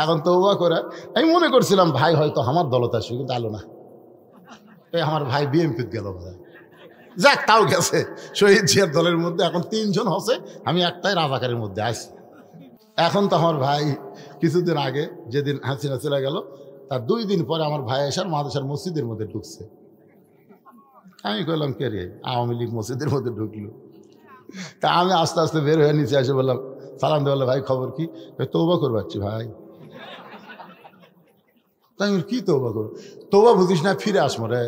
এখন তওবা করে আমি মনে করছিলাম ভাই হয়তো আমার দলত আসবে, কিন্তু আলো না, এই আমার ভাই বিএনপিতে গেল বোধহয়। যাক, তাও গেছে শহীদ জিয়ার দলের মধ্যে। এখন 3 জন হচ্ছে, আমি একটাই রাজাকারের মধ্যে আছি। এখন তো আমার ভাই কিছুদিন আগে যেদিন হাসিনা চলে গেল, তার 2 দিন পরে আমার ভাই এসার মাদ্রাসার মসজিদের মধ্যে ঢুকছে। আমি কইলাম কে রে, আওয়ামী লীগ মসজিদের মধ্যে ঢুকলো। তা আমি আস্তে আস্তে বের হয়ে নিচে এসে বললাম, সালাম দিয়ে বললো, ভাই খবর কি? তওবা করবাচ্ছি ভাই। তাই কি তওবা করবো? তওবা বুঝিস না, ফিরে আসবো রে।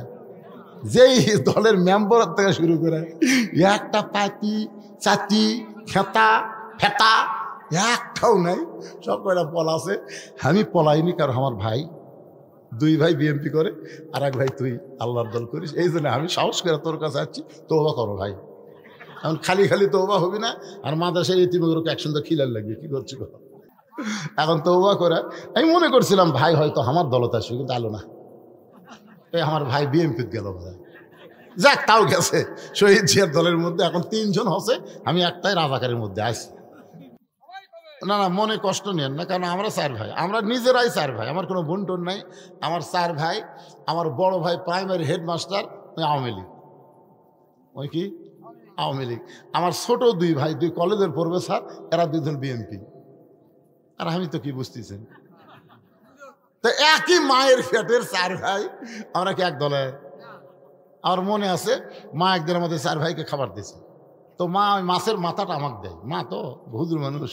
যেই দলের মেম্বার থেকে শুরু করে একটা পাতি চাতি খেতা ফেতা একটাও নাই, সব কয়টা পলাছে। আমি পলাইনি, কারণ আমার ভাই 2 ভাই বিএমপি করে, আর 1 ভাই তুই আল্লাহর দল করিস। এই জন্য আমি সাহস করে তোর কাছে আসছি, তওবা করো ভাই। এখন খালি খালি তওবা হবি না, আর মাদ্রাসায় ইতিমধ্যে একসঙ্গে খিলার লাগবে, কি করছিল। এখন তওবা করে আমি মনে করছিলাম ভাই হয়তো আমার দলত আসবে, কিন্তু আলো না, এই আমার ভাই বিএমপিতে গেল বোধহয়। যাক, তাও গেছে শহীদ জিয়ার দলের মধ্যে। এখন 3 জন হচ্ছে, আমি একটাই রাজাকারের মধ্যে আছি। না না, মনে কষ্ট নেন না, কারণ আমরা 4 ভাই, আমরা নিজেরাই 4 ভাই, আমার কোনো বোন টোন নাই। আমার 4 ভাই। আমার বড় ভাই প্রাইমারি হেডমাস্টার, ওই আওয়ামী লীগ, ওই কি আওয়ামী লীগ। আমার ছোট 2 ভাই 2 কলেজের প্রফেসর, এরা 2 জন বিএনপি। আর আমি তো কি বুঝতেছেন, তো একই মায়ের পেটের 4 ভাই, আমরা কি এক দলে? আমার মনে আছে মা একদিন আমাদের 4 ভাইকে খাবার দিয়েছে। তো মা ওই মাছের মাথাটা আমাকে দেয়, মা তো হুজুর মানুষ।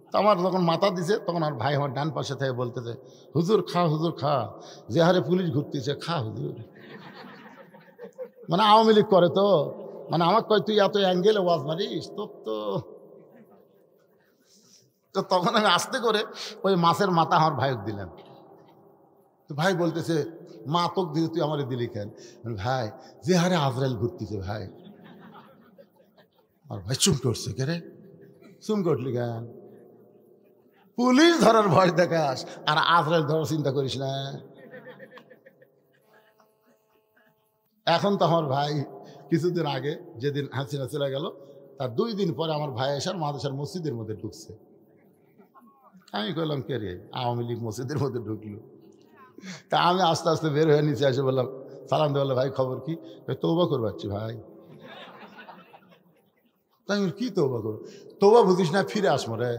তো আমার যখন মাথা দিছে, তখন আমার ভাই আমার ডান পাশে থেকে বলতেছে, হুজুর খা, হুজুর খা, যে হারে পুলিশ ঘুরতেছে, খা হুজুর। মানে আওয়ামী লীগ করে তো, মানে আমাকে কয় তুই এত অ্যাঙ্গেলে ওয়াজ মারিস তো। তো তখন আমি আস্তে করে ওই মাছের মাথা আমার ভাইক দিলাম। তো ভাই বলতেছে, মা তোক দিয়ে তুই আমার দিলি কেন? ভাই যে হারে আজরাইল ঘুরতেছে ভাই। আর ভাই চুম করছে, কে রে চুম করলি কেন? পুলিশ ধরার ভয় দেখাস, আর আজরাইল ধরার চিন্তা করিস না। এখন তো আমার ভাই কিছুদিন আগে যেদিন হাসিনা চলে গেল, তার 2 দিন পরে আমার ভাই এসার মাদ্রাসার মসজিদের মধ্যে ঢুকছে। আমি কইলাম কে রে, আওয়ামী লীগ মসজিদের মধ্যে ঢুকলো। তা আমি আস্তে আস্তে বের হয়ে নিচে এসে বললাম, সালাম দিয়ে বললো, ভাই খবর কি? তওবা করবাচ্ছি ভাই। তাই কি তওবা করবো? তওবা বুঝিস না, ফিরে আসবো রে।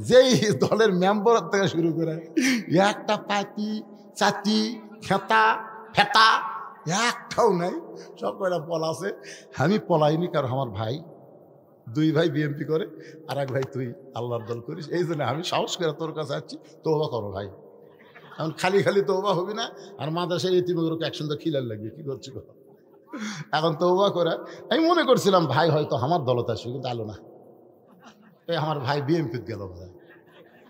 যেই দলের মেম্বার থেকে শুরু করে একটা পাতি চাতি খেতা ফেতা একটাও নাই, সব কয়টা পলাছে। আমি পলাইনি, কারণ আমার ভাই 2 ভাই বিএমপি করে, আর 1 ভাই তুই আল্লাহর দল করিস। এই জন্য আমি সাহস করে তোর কাছে আসছি, তওবা করো ভাই। এখন খালি খালি তওবা হবি না, আর মাদ্রাসায় ইতিমধ্যে একসঙ্গে খিলার লাগবে, কি করছিল। এখন তওবা করে আমি মনে করছিলাম ভাই হয়তো আমার দলত আসবে, কিন্তু আলো না, এই আমার ভাই বিএমপিতে গেল বোধহয়।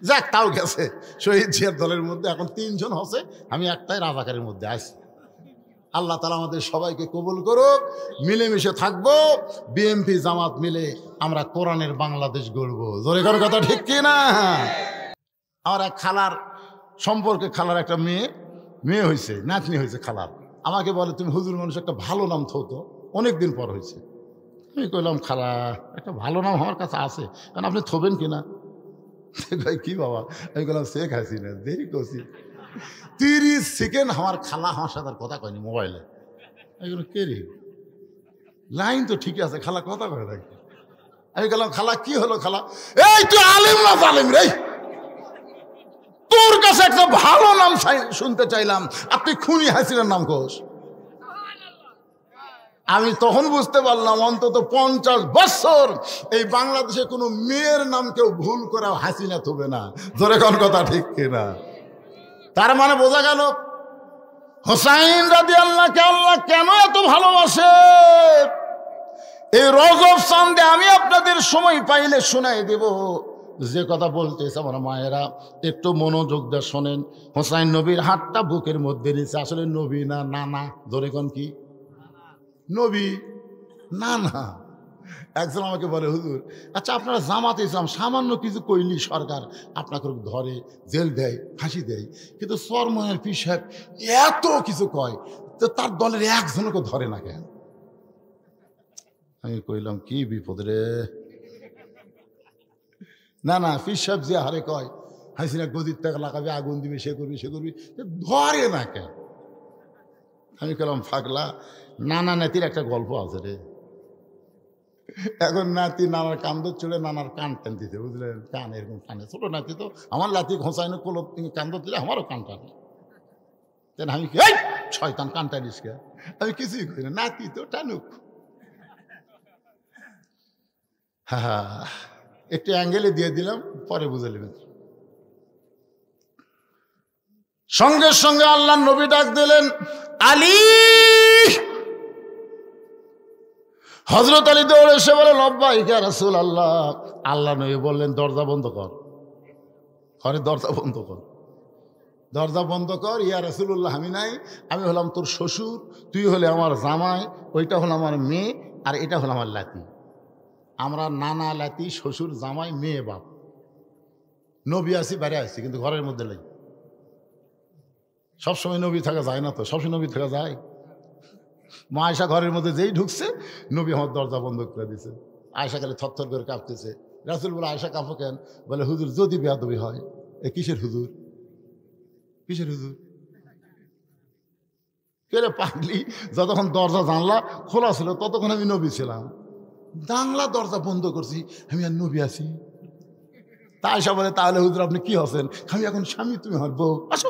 যাক, তাও গেছে শহীদ জিয়ার দলের মধ্যে। এখন 3 জন হচ্ছে, আমি একটাই রাজাকারের মধ্যে আছি। আল্লাহ তাআলা আমাদের সবাইকে কবুল করুক, মিলেমিশে থাকবো, বিএনপি জামাত মিলে আমরা কোরআনের বাংলাদেশ গড়বো। জোরে করে কথা ঠিক কি না? আমার এক খালার সম্পর্কে, খালার একটা মেয়ে হয়েছে, নাতনি হয়েছে খালার। আমাকে বলে, তুমি হুজুর মানুষ, একটা ভালো নাম থতো, অনেকদিন পর হয়েছে। আমি কইলাম, খালা একটা ভালো নাম আমার কাছে আছে, কারণ আপনি থবেন কিনা? ভাই কি বাবা? আমি বললাম শেখ হাসিনা। দেরি করছি 30 সেকেন্ড আমার খালা আমার সাথে কথা কয়নি মোবাইলে। আমি কে রে, লাইন তো ঠিক আছে, খালা কথা কয় নাকি? আমি বললাম, খালা কি হলো খালা? এই তুই আলিম না জালিম রে, তোর কাছে একটা ভালো নাম শুনতে চাইলাম, আর তুই খুনি হাসিনার নাম কোস। আমি তখন বুঝতে পারলাম অন্তত 50 বছর এই বাংলাদেশে কোনো মেয়ের নাম কেউ ভুল করে হাসিনা থবে না। ধরে কোন কথা ঠিক কিনা? তার মানে বোঝা গেল হোসাইন রাদিয়াল্লাহু আল্লাহ কেন এত ভালোবাসে। এই রজব চাঁদে আমি আপনাদের সময় পাইলে শোনাই দেব যে কথা বলতেছে আমার মায়েরা, একটু মনোযোগ দিয়ে শোনেন। হোসাইন নবীর হাতটা বুকের মধ্যে নিয়েছে, আসলে নবী না নানা। ধরে কোন কি নবী না না? একজন আমাকে বলে, হুজুর আচ্ছা আপনারা জামাত ইসলাম সামান্য কিছু কইলি সরকার আপনাকে ধরে, জেল দেয়, ফাঁসি দেয়, কিন্তু চরমনের পীর সাহেব এত কিছু কয়, তো তার দলের একজনকে ধরে না কেন? আমি কইলাম, কি বিপদ রে। না না, পীর সাহেব যে হারে কয় হাসিনা গদির টাকা লাগাবি, আগুন দিবি, সে করবি সে করবি, ধরে না কেন? আমি বললাম ফাগলা, নানা নাতির একটা গল্প আছে রে। এখন নাতি নানার কান চলে নানার কান টান দিতে, বুঝলেন? কান এরকম টানে, ছোট নাতি তো, আমার লাতি ঘোঁচাইনো কোলো কান দিলে আমারও কান টানে। আমি কি শয়তান কান টানিস কে? আমি কিছুই করি না, নাতি তো টানুক। হ্যাঁ, একটু অ্যাঙ্গেলে দিয়ে দিলাম, পরে বুঝে নেবেন। সঙ্গে সঙ্গে আল্লাহ নবী ডাক দিলেন, আলী। হযরত আলী দৌড়ে এসে বলে, লব্বাইক ইয়া রাসূলুল্লাহ। আল্লাহ নবী বললেন, দরজা বন্ধ কর, ঘরে দরজা বন্ধ কর, দরজা বন্ধ কর। ইয়া রাসূলুল্লাহ, আমি নাই, আমি হলাম তোর শ্বশুর, তুই হলে আমার জামাই, ওইটা হলো আমার মেয়ে, আর এটা হলো আমার লাতি। আমরা নানা লাতি, শ্বশুর জামাই, মেয়ে বাপ। নবী আসি, বাইরে আসছি, কিন্তু ঘরের মধ্যে নেই। সবসময় নবী থাকা যায় না তো, সবসময় নবী থাকা যায়? মা আয়েশা ঘরের মধ্যে যেই ঢুকছে, নবী আমার দরজা বন্ধ করে দিছে। আয়েশা খালি থরথর করে কাঁপতেছে। রাসূল বলে, আয়েশা কাঁপো কেন? বলে, হুজুর যদি বেয়াদবি হয়। এ কিসের হুজুর? কিসের হুজুর? কে পাগলি? যতক্ষণ দরজা জানলা খোলা ছিল ততক্ষণ আমি নবী ছিলাম, জানলা দরজা বন্ধ করছি, আমি আর নবী আছি। তা আয়েশা বলে, তাহলে হুজুর আপনি কি হচ্ছেন? আমি এখন স্বামী, তুমি আমার বউ, আসো।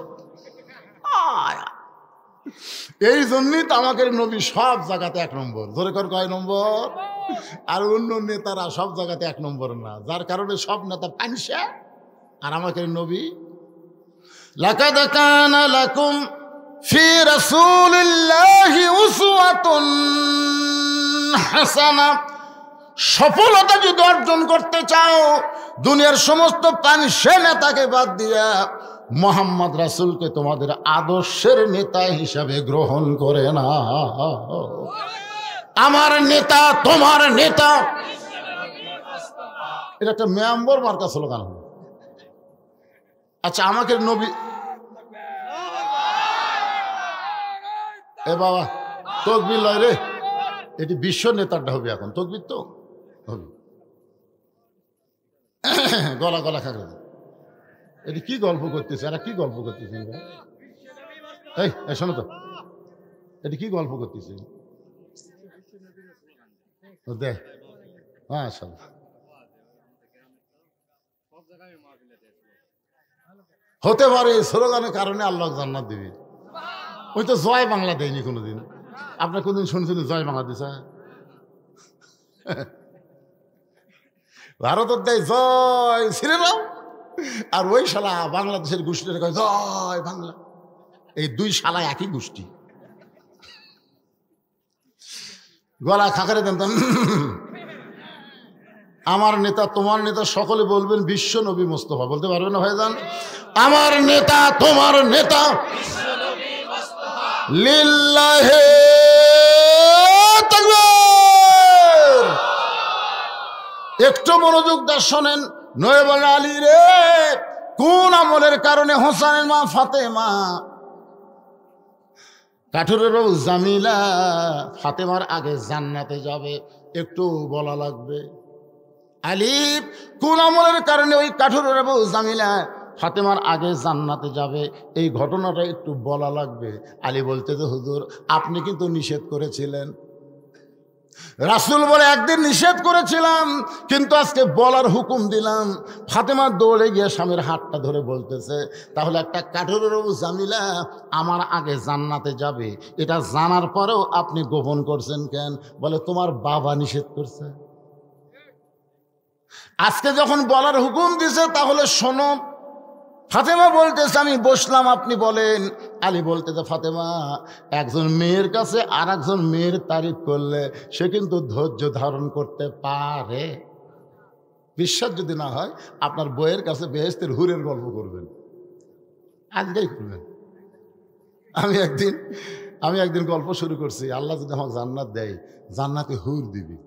এই জন্যই তো আমাকে নবী সব জায়গাতে 1 নম্বর। ধরে কর, কয় নম্বর? আর অন্য নেতারা সব জায়গাতে 1 নম্বর না, যার কারণে সব নেতা পানসে। আর আমাকে নবী, লাকাদ কানা লাকুম ফি রাসূলিল্লাহি উসওয়াতুন হাসানা। সফলতা যদি অর্জন করতে চাও, দুনিয়ার সমস্ত পানসে নেতাকে বাদ দিয়া মোহাম্মদ রাসূলকে তোমাদের আদর্শের নেতা হিসাবে গ্রহণ করে না। আমার নেতা তোমার নেতা, এটা একটা মেম্বার মার্কা স্লোগান হলো। আচ্ছা, আমাকে নবী, এ বাবা তকবীর লয় রে, এটি বিশ্ব নেতারটা হবে এখন, তকবীর তো হবে। গলা গলা খাগড়া, এটি কি গল্প করতেছে? এরা কি গল্প করতেছে? এই শোনো তো, এটি কি গল্প করতেছে? দেখ, মাশাআল্লাহ, হতে পারে স্লোগানের কারণে আল্লাহ জান্নাত দিবে। ওই তো জয় বাংলা দেয়নি কোনোদিন। আপনার কোনদিন শুনছেন জয় বাংলা দিছে? ভারতের দেয় জয় শ্রীরাম, আর ওই শালা বাংলাদেশের গোষ্ঠীটা কয় জয় বাংলা। এই 2 শালা একই গোষ্ঠী। গলা খাকারে দেন। আমার নেতা তোমার নেতা, সকলে বলবেন বিশ্ব নবী মোস্তফা। বলতে পারবেন না ভাইজান? আমার নেতা তোমার নেতা, লিল্লাহি তাকবীর। একটু মনোযোগ দিয়ে শোনেন। নয় বলেন, আলী রে, কোন আমলের কারণে হোসেনের মা ফাতেমা কাঠুরের বউ জামিলা ফাতেমার আগে জান্নাতে যাবে? একটু বলা লাগবে। আলী, কোন আমলের কারণে ওই কাঠুরের বউ জামিলা ফাতেমার আগে জান্নাতে যাবে? এই ঘটনাটা একটু বলা লাগবে। আলী বলতে, তো হুজুর আপনি কিন্তু নিষেধ করেছিলেন। রাসূল বলে, একদিন নিষেধ করেছিলাম, কিন্তু আজকে বলার হুকুম দিলাম। ফাতেমা দৌড়ে গিয়ে স্বামীর হাতটা ধরে বলতেছে, তাহলে একটা কাঠুরের বউ জামিলা আমার আগে জান্নাতে যাবে, এটা জানার পরেও আপনি গোপন করছেন কেন? বলে, তোমার বাবা নিষেধ করছে। আজকে যখন বলার হুকুম দিছে তাহলে শোনো। ফাতেমা বলতেছে, আমি বসলাম, আপনি বলেন। আলী বলতেছে, ফাতেমা, একজন মেয়ের কাছে আর একজন মেয়ের তারিফ করলে সে কিন্তু ধৈর্য ধারণ করতে পারে। বিশ্বাস যদি না হয়, আপনার বইয়ের কাছে বেহেশতের হুরের গল্প করবেন, আজকেই করবেন। আমি একদিন গল্প শুরু করছি, আল্লাহ যদি আমাকে জান্নাত দেয়, জান্নাতে হুর দিবি।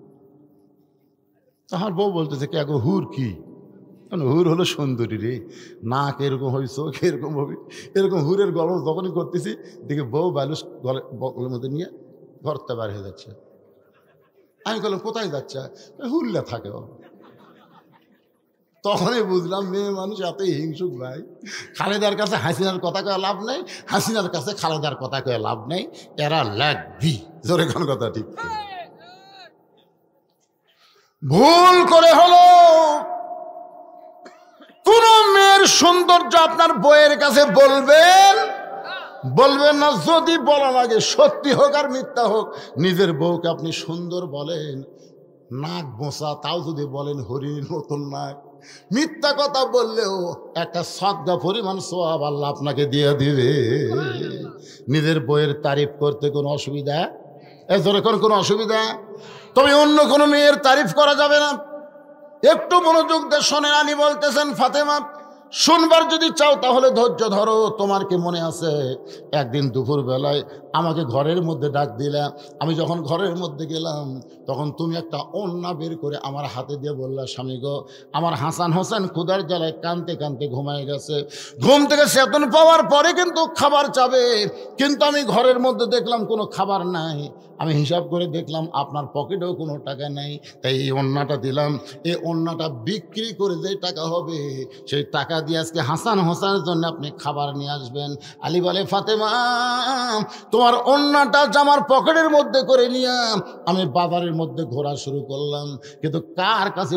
আমার বউ বলতেছে, কে গো, হুর কি? হুর হলো সুন্দরী রে, নাক এরকম হবে, চোখ এরকম হবে, এরকম হুরের গল্প যখনই করতেছি, দেখে বউ বালুস গলের মধ্যে নিয়ে ঘরতে বার হয়ে যাচ্ছে। আমি বললাম, কোথায় যাচ্ছে? হুরলে থাকে। তখনই বুঝলাম মেয়ে মানুষ এতই হিংসুক ভাই। খালেদার কাছে হাসিনার কথা কয়ে লাভ নেই, হাসিনার কাছে খালেদার কথা কয়ে লাভ নেই, এরা লাগবি। জোরে কোন কথা ঠিক ভুল করে হলো কোন মেয়ের সৌন্দর্য আপনার বউয়ের কাছে বলবেন না। যদি বলা লাগে সত্যি হোক আর মিথ্যা হোক, নিজের বউকে আপনি সুন্দর বলেন, নাক বোঁচা তাও যদি বলেন হরিণের মতন নাক, মিথ্যা কথা বললেও একটা সদকা পরিমাণ সওয়াব আল্লাহ আপনাকে দিয়ে দিবে। নিজের বইয়ের তারিফ করতে কোনো অসুবিধা, কোনো অসুবিধা, তবে অন্য কোনো মেয়ের তারিফ করা যাবে না। একটু মনোযোগ দিয়ে শোনেন। আলী বলতেছেন, ফাতেমা শুনবার যদি চাও তাহলে ধৈর্য ধরো। তোমার কি মনে আছে একদিন দুপুর বেলায় আমাকে ঘরের মধ্যে ডাক দিলাম, আমি যখন ঘরের মধ্যে গেলাম তখন তুমি একটা ওড়না বের করে আমার হাতে দিয়ে বললা, স্বামী গো, আমার হাসান হোসেন ক্ষুধার জ্বালায় কাঁদতে কাঁদতে ঘুমায় গেছে, ঘুম থেকে চেতন পাওয়ার পরে কিন্তু খাবার চাবে, কিন্তু আমি ঘরের মধ্যে দেখলাম কোনো খাবার নাই, আমি হিসাব করে দেখলাম আপনার পকেটেও কোনো টাকা নেই, তাই এই ওড়নাটা দিলাম, এই ওড়নাটা বিক্রি করে যে টাকা হবে সেই টাকা দিয়ে আজকে হাসান হোসেনের জন্য আপনি খাবার নিয়ে আসবেন। আলী বলে, ফাতেমা তোমার ওড়নাটা জামার পকেটের মধ্যে করে নিয়ে আমি বাজারের মধ্যে ঘোরা শুরু করলাম, কিন্তু কার কাছে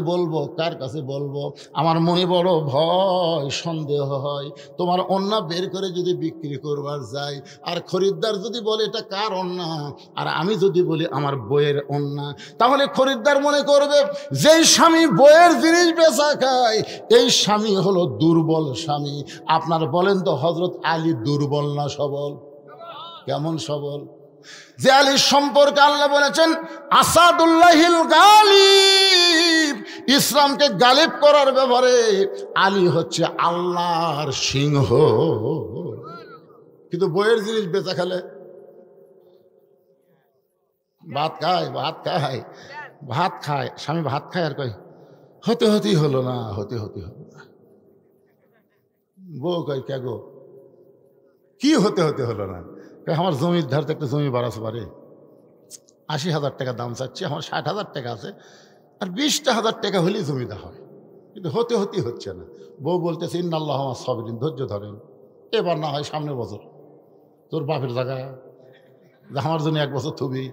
বলবো, আমার মনে বড় ভয় সন্দেহ হয়, তোমার ওড়না বের করে যদি বিক্রি করবার যাই আর খরিদ্দার যদি বলে এটা কার ওড়না, আর আমি যদি বলি আমার বইয়ের ওড়না, তাহলে খরিদ্দার মনে করবে যেই স্বামী বইয়ের জিনিস বেচা খায় এই স্বামী হলো দুর্বল স্বামী। আপনার বলেন তো হযরত আলী দুর্বল না সবল? কেমন সবল? যে আলীর সম্পর্কে আল্লাহ বলেছেন আসাদুল্লাহিল গালিব, ইসলামকে গালিব করার ব্যাপারে আলী হচ্ছে আল্লাহর সিংহ। কিন্তু বইয়ের জিনিস বেচা খেলে ভাত খায় স্বামী ভাত খায় আর কয় হতেই হলো না। বউ কয় কে গো কি হতে হলো না? আমার জমির ধারতে একটা জমি বাড়াতে পারে, ৮০,০০০ টাকা দাম চাচ্ছি, আমার ৬০,০০০ টাকা আছে, আর ২০,০০০ টাকা হলেই জমিটা হয়, কিন্তু হতেই হচ্ছে না। বউ বলতেছে ইন্নাল্লাহ আমার সাবিরিন, ধৈর্য ধরেন, এবার না হয় সামনের বছর তোর বাপের জায়গা আমার জন্য ১ বছর থুবি।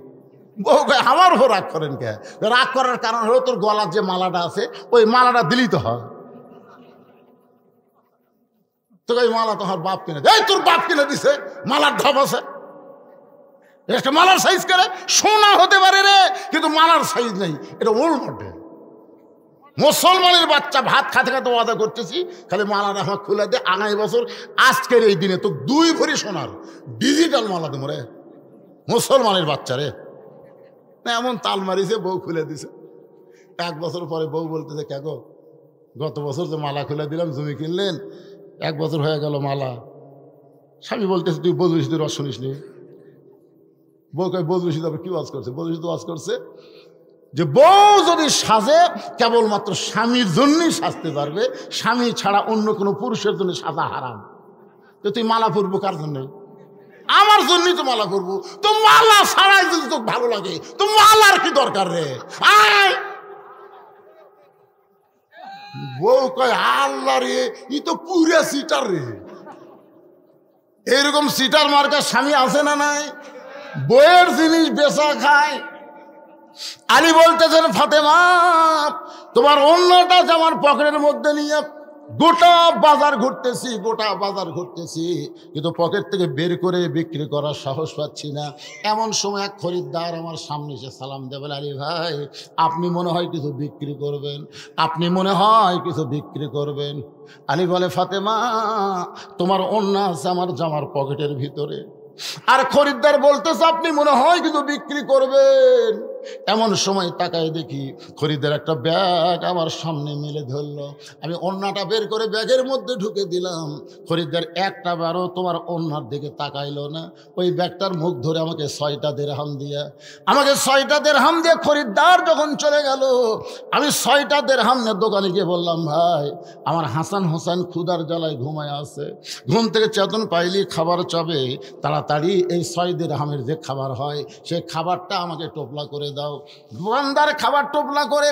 বউ কয় আমার উপর রাগ করেন কে? রাগ করার কারণ হলো তোর গলার যে মালাটা আছে ওই মালাটা দিলেই তো হয়। তো এই মালা তোমার বাপ কিনে, এই তোর বাপ কিনে দিছে, মালার ধাপ আছে, একটা মালার সাইজ করে সোনা হতে পারে রে, কিন্তু মালার সাইজ নেই, এটা ওল্ড মডেল। মুসলমানের বাচ্চা ভাত খাতে খাতে ওয়াদা করতেছি খালি মালাটা আমার খুলে দে, আগামী বছর আজকের এই দিনে তো 2 ভরি সোনার ডিজিটাল মালা দেবো রে। মুসলমানের বাচ্চা রে, এমন তাল মারিছে, বউ খুলে দিছে। 1 বছর পরে বউ বলতেছে কে গো, গত বছর যে মালা খুলে দিলাম জমি কিনলেন, 1 বছর হয়ে গেল মালা। স্বামী বলতেছে তুই বদরুশিদের রস শুনিস নি? বউ কয় বদরুশিদ আবার কি ওয়াজ করছে? বদরুশিদ ওয়াজ করছে যে বউ যদি সাজে কেবলমাত্র স্বামীর জন্যই সাজতে পারবে, স্বামী ছাড়া অন্য কোনো পুরুষের জন্য সাজা হারাম। তো তুই মালা পরবো কার জন্য? আমার জন্যই তো মালা পরবো। তো মালা ছাড়াই যদি তোকে ভালো লাগে তো মালার কি দরকার রে? বউ কয় আল্লাহ রে, ই তো পুরা সিটার রে। এইরকম সিটার মার্কা স্বামী আছে না নাই? বইয়ের জিনিস বেচা খায়। আলী বলতেছেন ফাতেমা তোমার অন্যটা আমার পকেটের মধ্যে নিয়ে গোটা বাজার ঘুরতেছি, কিন্তু পকেট থেকে বের করে বিক্রি করার সাহস পাচ্ছি না। এমন সময় এক খরিদ্দার আমার সামনে এসে সালাম দেবেন, আলী ভাই আপনি মনে হয় কিছু বিক্রি করবেন। আলী বলে ফাতেমা তোমার ওড়না আছে আমার জামার পকেটের ভিতরে, আর খরিদ্দার বলতেছে আপনি মনে হয় কিছু বিক্রি করবেন। এমন সময় তাকায় দেখি খরিদ্দার একটা ব্যাগ আমার সামনে মেলে ধরলো। আমি ওড়নাটা বের করে ব্যাগের মধ্যে ঢুকে দিলাম। খরিদ্দার একটা বারও তোমার ওড়নার দিকে তাকাইলো না। ওই ব্যাগটার মুখ ধরে আমাকে 6টা দিরহাম দিয়ে খরিদ্দার যখন চলে গেল, আমি 6টা দিরহাম নিয়ে দোকানে গিয়ে বললাম ভাই আমার হাসান হোসেন ক্ষুধার জ্বালায় ঘুমায় আছে, ঘুম থেকে চেতন পাইলি খাবার চাবে, তাড়াতাড়ি এই 6 দিরহামের যে খাবার হয় সেই খাবারটা আমাকে টোপলা করে দাও। দোকানদার খাবার টোপলা করে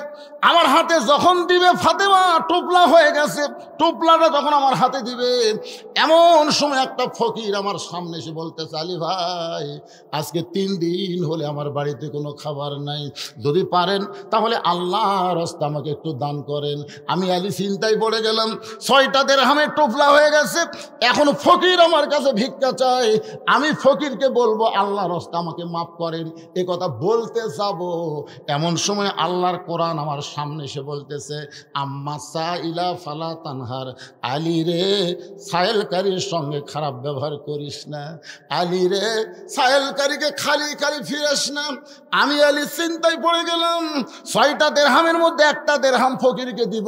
আমার হাতে যখন দিবে, ফাতেমা টোপলা হয়ে গেছে, টোপলাটা যখন আমার হাতে দিবে, এমন সময় একটা ফকির আমার সামনে এসে বলতেছে, আলী ভাই আজকে 3 দিন হলে আমার বাড়িতে কোনো খাবার নাই, যদি পারেন তাহলে আল্লাহর রাস্তায় আমাকে একটু দান করেন। আমি আলী চিন্তায় পড়ে গেলাম, 6টা দিরহামের টোপলা হয়ে গেছে, এখন ফকির আমার কাছে ভিক্ষা চায়, আমি ফকিরকে বলবো আল্লাহর রাস্তায় আমাকে মাফ করেন, এ কথা বলতে যাব, এমন সময় আল্লাহর কোরআন আমার সামনে এসে বলতেছে, আম্মা সাইলা ফালা তানহার, আলী রে সায়েলকারীর সঙ্গে খারাপ ব্যবহার করিস না, আলী রে সায়েলকারীকে খালি খালি ফিরাস না। আমি আলী চিন্তায় পড়ে গেলাম, 6টা দিরহামের মধ্যে 1টা দিরহাম ফকিরকে দিব,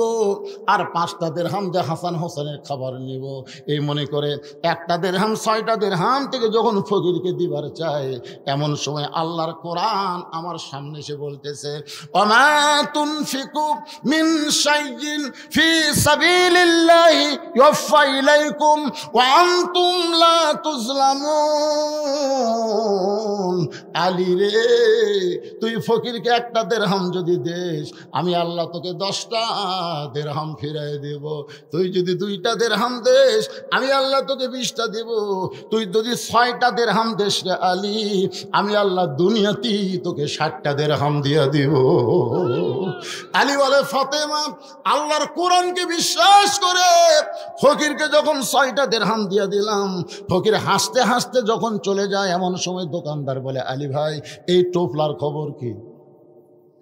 আর 5টা দিরহাম দিয়ে হাসান হোসেনের খাবার নিব। এই মনে করে 1টা দিরহাম 6টা দিরহাম থেকে যখন ফকিরকে দিবার চায়, এমন সময় আল্লাহর কোরআন আমার সামনে এসে বলতেছে, ওমা তুনফিকু মিন শাইইন ফি সাবিলিল্লাহি ইউফা ইলাইকুম ওয়া আনতুম লা তুজলামুন। আলী রে তুই ফকিরকে 1টা দিরহাম যদি দেস, আমি আল্লাহ তোকে 10টা দিরহাম ফিরাই দেব। তুই যদি 2টা দিরহাম দেস, আমি আল্লাহ তোকে 20টা দেব। তুই যদি 6টা দিরহাম দেস রে আলী, আমি আল্লাহ দুনিয়াতেই তোকে 60টা দিরহাম দিয়া দিব। আলী বলে, ফাতেমা আল্লাহর কোরআনকে বিশ্বাস করে ফকিরকে যখন 6টা দিরহাম দিয়া দিলাম, ফকির হাসতে হাসতে যখন চলে যায়, এমন সময় দোকানদার বলে, আলী ভাই এই টোপলার খবর কি?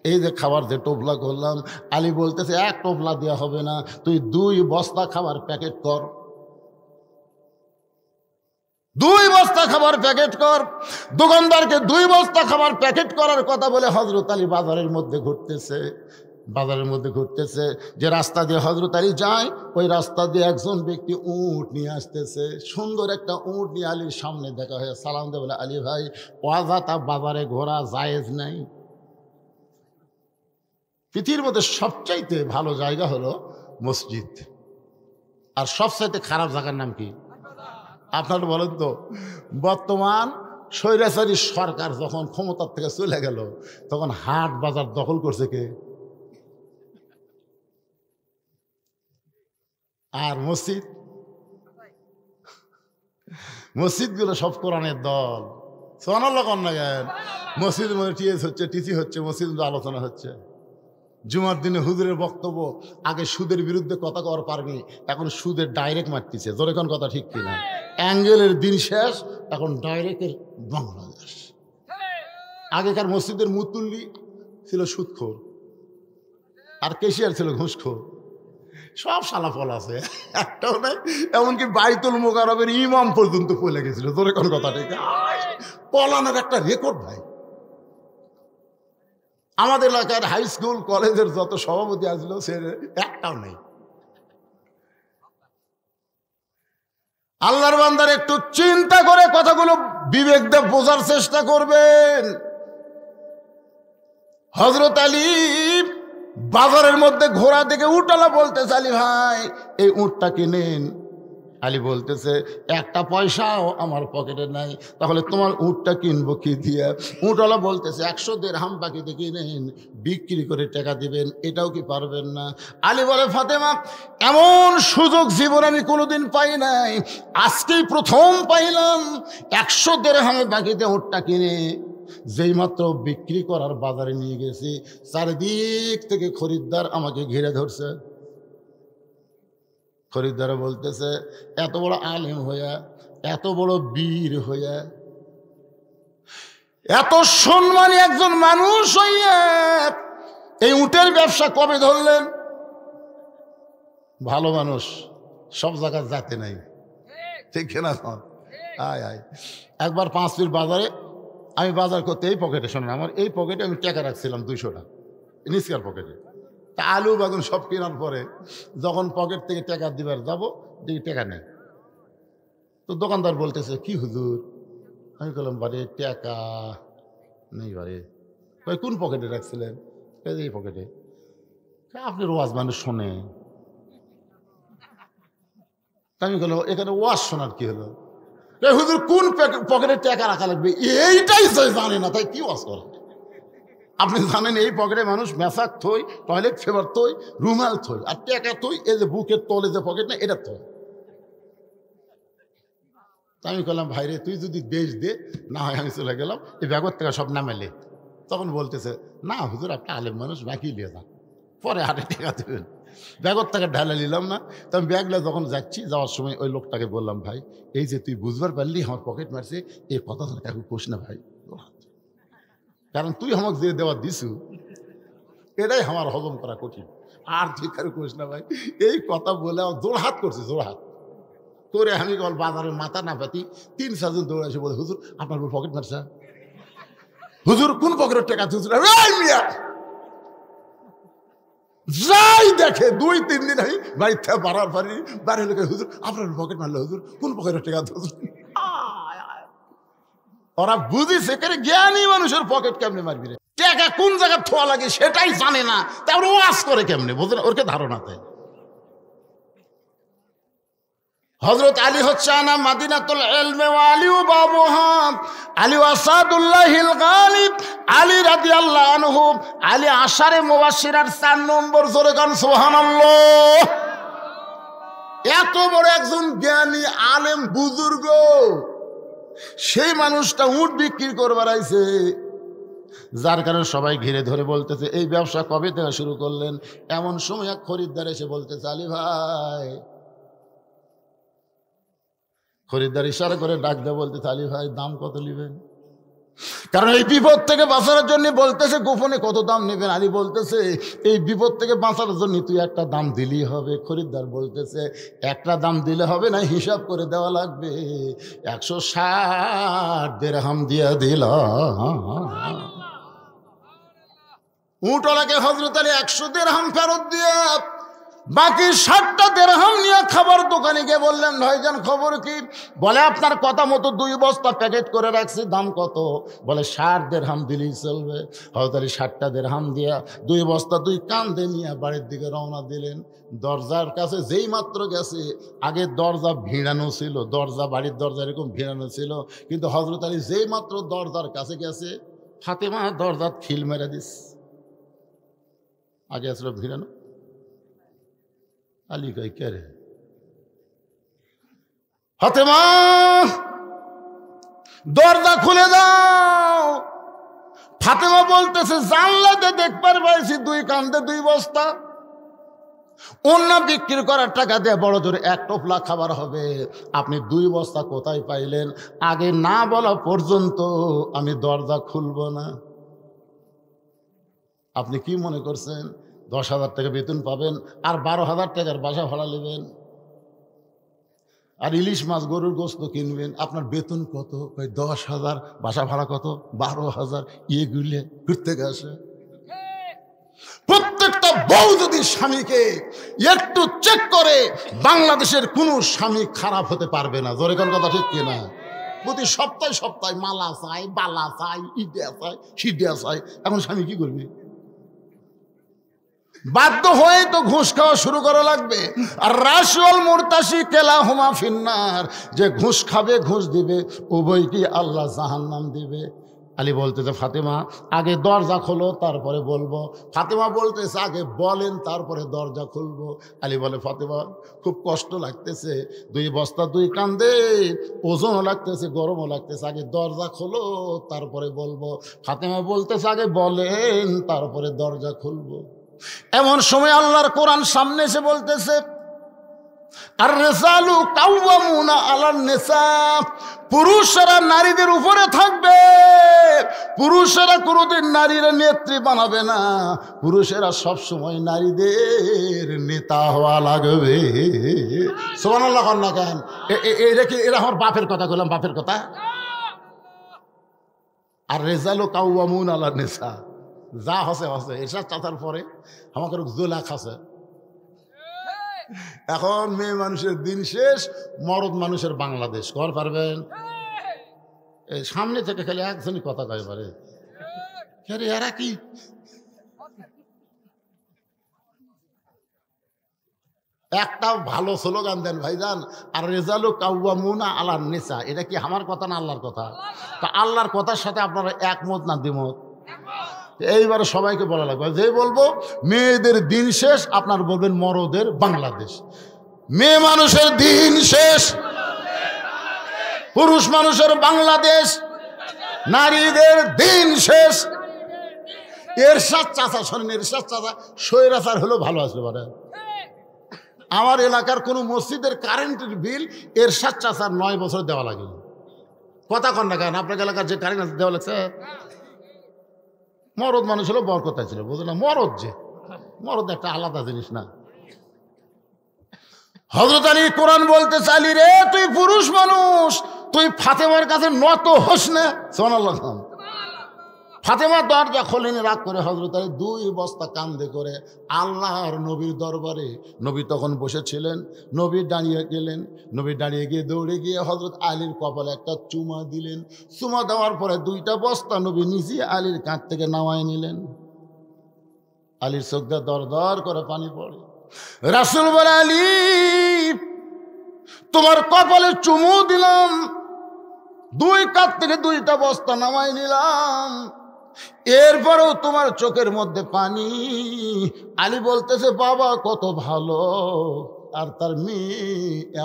এই যে খাবার যে টোপলা করলাম। আলী বলতেছে, 1 টোপলা দেওয়া হবে না, তুই 2 বস্তা খাবার প্যাকেট কর, 2 বস্তা খাবার প্যাকেট কর। দোকানদারকে 2 বস্তা খাবার প্যাকেট করার কথা বলে হযরত আলী বাজারের মধ্যে ঘুরতেছে। যে রাস্তা দিয়ে হযরত আলী যায়, ওই রাস্তা দিয়ে একজন ব্যক্তি উট নিয়ে আসতেছে, সুন্দর একটা উট নিয়ে আলীর সামনে দেখা হয়ে সালাম দিয়ে বলে, আলী ভাই ওয়াজাতা বাজারে ঘোরা জায়েজ নাই। পৃথিবীর মধ্যে সবচাইতে ভালো জায়গা হলো মসজিদ, আর সবচাইতে খারাপ জায়গার নাম কি? আপনারা বলেন তো। বর্তমান স্বৈরাচারী সরকার যখন ক্ষমতার থেকে চলে গেল, তখন হাট বাজার দখল করছে কে? আর মসজিদগুলো সব কোরআনের দল। সুবহানাল্লাহ কন না কেন? মসজিদের মধ্যে টিসি হচ্ছে, মসজিদ আলোচনা হচ্ছে। জুমার দিনে হুজুরের বক্তব্য, আগে সুদের বিরুদ্ধে কথা কর পারবি, এখন সুদের ডাইরেক্ট মারতেছে। জোরে কোন কথা ঠিক কিনা? অ্যাঙ্গেলের দিন শেষ, এখন ডাইরেক্টের বাংলাদেশ। আগেকার মসজিদের মুতুল্লি ছিল সুদখোর, আর কেশিয়ার ছিল ঘুষখোর। সব সালাফল আছে, একটাও নাই। এমনকি বাইতুল মোকাররমের ইমাম পর্যন্ত পড়ে গেছিল। জোরে কোন কথা ঠিক? পলানের একটা রেকর্ড ভাই। আমাদের এলাকার হাই স্কুল কলেজের যত সভাপতি আসলো, সে একটাও নেই। আল্লাহর বান্দার একটু চিন্তা করে কথাগুলো বিবেক দিয়ে বোঝার চেষ্টা করবেন। হযরত আলী বাজারের মধ্যে ঘোড়া দেখে উটওয়ালা বলতেছে, আলী ভাই এই উটটা কিনেন। আলী বলতেছে, 1টা পয়সাও আমার পকেটে নাই, তাহলে তোমার উটটা কিনবো কি দিয়ে? উটওয়ালা বলতেছে, 100 দিরহাম বাকিতে কিনেন, বিক্রি করে টাকা দিবেন, এটাও কি পারবেন না? আলী বলে, ফাতেমা এমন সুযোগ জীবন আমি কোনোদিন পাই নাই, আজকেই প্রথম পাইলাম। 100 দিরহামে বাকিতে উটটা কিনে যেই মাত্র বিক্রি করার বাজারে নিয়ে গেছি, চারিদিক থেকে খরিদ্দার আমাকে ঘিরে ধরছে। খরিদ্দারা বলতেছে, এত বড় আলেম হইয়া, এত বড় বীর হইয়া, এত সম্মানী একজন মানুষ হইয়া এই উটের ব্যবসা কবে ধরলেন? ভালো মানুষ সব জায়গায় যাতে নাই, ঠিক না? আয় একবার 5 পীর বাজারে আমি বাজার করতে, এই পকেটে, শোনেন আমার এই পকেটে আমি টাকা রাখছিলাম 200 টাকা নিচকার পকেটে। তা আলু বাগুন সব কেনার পরে যখন পকেট থেকে টাকা দিবার যাবো, দেখি টাকা নেই। তো দোকানদার বলতেছে, কি হুজুর? আমি বললাম, বারে টাকা নেই। বারে ভাই কোন পকেটে রাখছিলেন? এই পকেটে। আপনি ওয়াজ মানুষ শোনে। আমি বললাম, এখানে ওয়াজ শোনার কি হলো? হুজুর কোন পকেটে টাকা রাখা লাগবে এইটাই জানে না, তাই কি ওয়াজ করে? আপনি জানেন এই পকেটে মানুষ মেশাক থই, টয়লেট পেপার থই, রুমাল থই, আর টাকা থই এই যে বুকের তলে যে পকেট না এটা থই। আমি বললাম ভাইরে তুই যদি দেশ দে, না হয় আমি চলে গেলাম, এই ব্যাগর থেকে সব নামাইলে। তখন বলতেছে না হুজুর আপনি আলেম মানুষ বাকি নিয়ে যান, পরে হাটে টাকা দেবেন। ব্যাগর থেকে ঢালা নিলাম না। তো আমি ব্যাগলা যখন যাচ্ছি, যাওয়ার সময় ওই লোকটাকে বললাম ভাই এই যে তুই বুঝবার পারলি আমার পকেট মারছে, এই কথা তো কাউকে কোষ না ভাই, কারণ তুই আমাকে যে দেওয়া দিছু এটাই আমার হজম করা কঠিন, আর তুই কারো কোষ না ভাই। এই কথা বলে আমার জোড়হাত করছে, জোড়হাত করে আমি বল বাজারের মাথা না পাতি 3-4 জন দৌড়ে এসে বলে হুজুর আপনার পকেট মারছে। হুজুর কোন পকেটের টাকা? হুজুর যাই দেখে 2-3 দিন আমি বাড়ির থেকে বাড়ার পারি, বাড়ির লোকে হুজুর আপনার পকেট মারলো, হুজুর কোন পকেটের টাকা? হুজুর ওরা বুঝিছে করে জ্ঞানী মানুষের পকেট কেমনে মারবি রে, টাকা কোন জায়গায় থোয়া লাগে সেটাই জানে না, তারপর ওয়াজ করে কেমনে, বুঝলেন? ওরকে ধারণা দেয়। হযরত আলী হচ্ছে আনা মাদিনাতুল ইলমি ওয়া আলিউ বাবুহা, আলী আসাদুল্লাহিল গালিব, আলী রাদিয়াল্লাহু আনহু, আলী আশারে মুবাশশিরার 4 নম্বর। জোরে গান সুবহানাল্লাহ। এত বড় একজন জ্ঞানী আলেম বুজুর্গ, সেই মানুষটা উট বিক্রি করবার আইছে, যার কারণে সবাই ঘিরে ধরে বলতেছে এই ব্যবসা কবে থেকে শুরু করলেন? এমন সময় এক খরিদ্দার এসে বলতেছে আলী ভাই, খরিদ্দার ইশারা করে ডাক দেয়, বলতেছে আলী ভাই দাম কত নেবেন? কারণ এই বিপদ থেকে বাঁচার জন্য বলতেছে গোপনে কত দাম নেবেন? আলী বলতেছে এই বিপদ থেকে বাঁচার জন্য তুই একটা দাম দিলেই হবে। খরিদ্দার বলতেছে একটা দাম দিলে হবে না, হিসাব করে দেওয়া লাগবে। 160 দিরহাম দিয়া দিল। উটলাকে হযরত আলী 100 দিরহাম ফেরত দিয়ে বাকি 60টা দিরহাম নিয়ে খাবার দোকানে গিয়ে বললেন ভাইজান খবর কি? বলে আপনার কথা মতো 2 বস্তা প্যাকেট করে রাখছি, দাম কত? বলে 60 দিরহাম দিলেই চলবে। হযরত আলী 60টা দিরহাম দিয়া 2 বস্তা 2 কাঁধে নিয়ে বাড়ির দিকে রওনা দিলেন। দরজার কাছে যেই মাত্র গেছে, আগে দরজা ভিড়ানো ছিল, দরজা বাড়ির দরজা এরকম ভিড়ানো ছিল, কিন্তু হযরত আলী যেই মাত্র দরজার কাছে গেছে, ফাতেমা দরজা খিল মেরে দিস। আগে আসলো ভিড়ানো। আলী কই কে রে? ফাতেমা দরজা খুলে দাও। ফাতেমা বলতেছে জানলাতে দেখবার পাইছি 2 কাঁধে 2 বস্তা, অন্য বিক্রি করার টাকা দিয়ে বড় জোরে 1 টোপলা খাবার হবে, আপনি 2 বস্তা কোথায় পাইলেন? আগে না বলা পর্যন্ত আমি দরজা খুলব না। আপনি কি মনে করছেন 10,000 টাকা বেতন পাবেন আর 12,000 টাকার বাসা ভাড়া নেবেন, আর ইলিশ মাছ গরুর গোস্ত কিনবেন? আপনার বেতন কত? 10,000, বাসা ভাড়া কত? 12,000। এগুলো ঘুরতে গেছে। প্রত্যেকটা বউ যদি স্বামীকে একটু চেক করে, বাংলাদেশের কোনো স্বামী খারাপ হতে পারবে না। জোরে কোন কথা ঠিক কিনা? প্রতি সপ্তাহে সপ্তাহে মালা চাই, বালা চাই, ইডিয়া চাই, সিডিয়া চাই। এখন স্বামী কি করবে? বাধ্য হয়ে তো ঘুষ খাওয়া শুরু করা লাগবে। আর রাশিউল মুরতাশি কেলাহুমা ফিন্নার, যে ঘুষ খাবে ঘুষ দিবে উভয়কে আল্লাহ জাহান্নাম দিবে। আলী বলতেছে ফাতেমা আগে দরজা খোলো তারপরে বলবো। ফাতেমা বলতেছে আগে বলেন তারপরে দরজা খুলবো। আলী বলে ফাতেমা খুব কষ্ট লাগতেছে, 2 বস্তা 2 কাঁধে, ওজনও লাগতেছে গরমও লাগতেছে, আগে দরজা খোলো তারপরে বলবো। ফাতেমা বলতেছে আগে বলেন তারপরে দরজা খুলবো। এমন সময় আল্লাহর কোরআন সামনে এসে বলতেছে আর রিজালু কাওয়ামুনা আলান নিসা, পুরুষেরা নারীদের উপরে থাকবে। পুরুষেরা কোনোদিন নারীর নেত্রী বানাবে না, পুরুষেরা সব সময় নারীদের নেতা হওয়া লাগবে। সুবহানাল্লাহ। না কেন এটা কি? এরা আমার বাপের কথা বললাম, বাপের কথা। আর রিজালু কাওয়ামুনা আলান নিসা, যা হসে হসে, এসব চাতার পরে আমাকে জোলা খাসে। এখন মেয়ে মানুষের দিন শেষ, মরদ মানুষের বাংলাদেশ। কর পারবেন? এই সামনে থেকে খালি একজনই কথা কয় পারে, এরা কি? একটা ভালো স্লোগান দেন ভাইজান, আর রেজালু কাওয়ামুনা আলান নিসা। এটা কি আমার কথা না আল্লাহর কথা? তা আল্লাহর কথার সাথে আপনারা একমত না দ্বিমত? এইবারে সবাইকে বলা লাগবে, যে বলবো মেয়েদের দিন শেষ, আপনার বলবেন মরদের বাংলাদেশ। মেয়ে মানুষের দিন শেষ, পুরুষ মানুষের বাংলাদেশ, নারীদের দিন শেষ। এরশাদ চাচা, শোনেন, এরশাদ চাচা স্বৈরাচার হলেও ভালো আসবে পারে। আমার এলাকার কোনো মসজিদের কারেন্টের বিল এরশাদ চাচার 9 বছর দেওয়া লাগে। কথা কন না কেন? আপনার এলাকার যে কারেন্ট দেওয়া লাগছে, মরদ মানুষ হলো বরকতা ছিল, বুঝলেন না? মরদ একটা আলাদা জিনিস না। হযরত আলী কোরআন বলতে চাইলি, রে তুই পুরুষ মানুষ, তুই ফাতেমার কাছে নত হোস না। সুবহানাল্লাহ। ফাতেমা দরজা খোলেনি, রাগ করে হযরত আলী 2 বস্তা কান্দে করে আল্লাহর নবীর দরবারে, নবী তখন বসেছিলেন, নবী দাঁড়িয়ে গেলেন, নবী দাঁড়িয়ে গিয়ে দৌড়ে গিয়ে হযরত আলীর কপালে একটা চুমা দিলেন। চুমা দেওয়ার পরে 2টা বস্তা নবী নিজে আলীর কাঁধ থেকে নামায় নিলেন। আলীর চোখ দিয়ে দর দর করে পানি পড়ে। রাসূল বলে, আলী তোমার কপালে চুমু দিলাম, 2 কাঁধ থেকে 2টা বস্তা নামায় নিলাম, এরপরেও তোমার চোখের মধ্যে পানি। আলী বলতেছে, বাবা কত ভালো, আর তার মেয়ে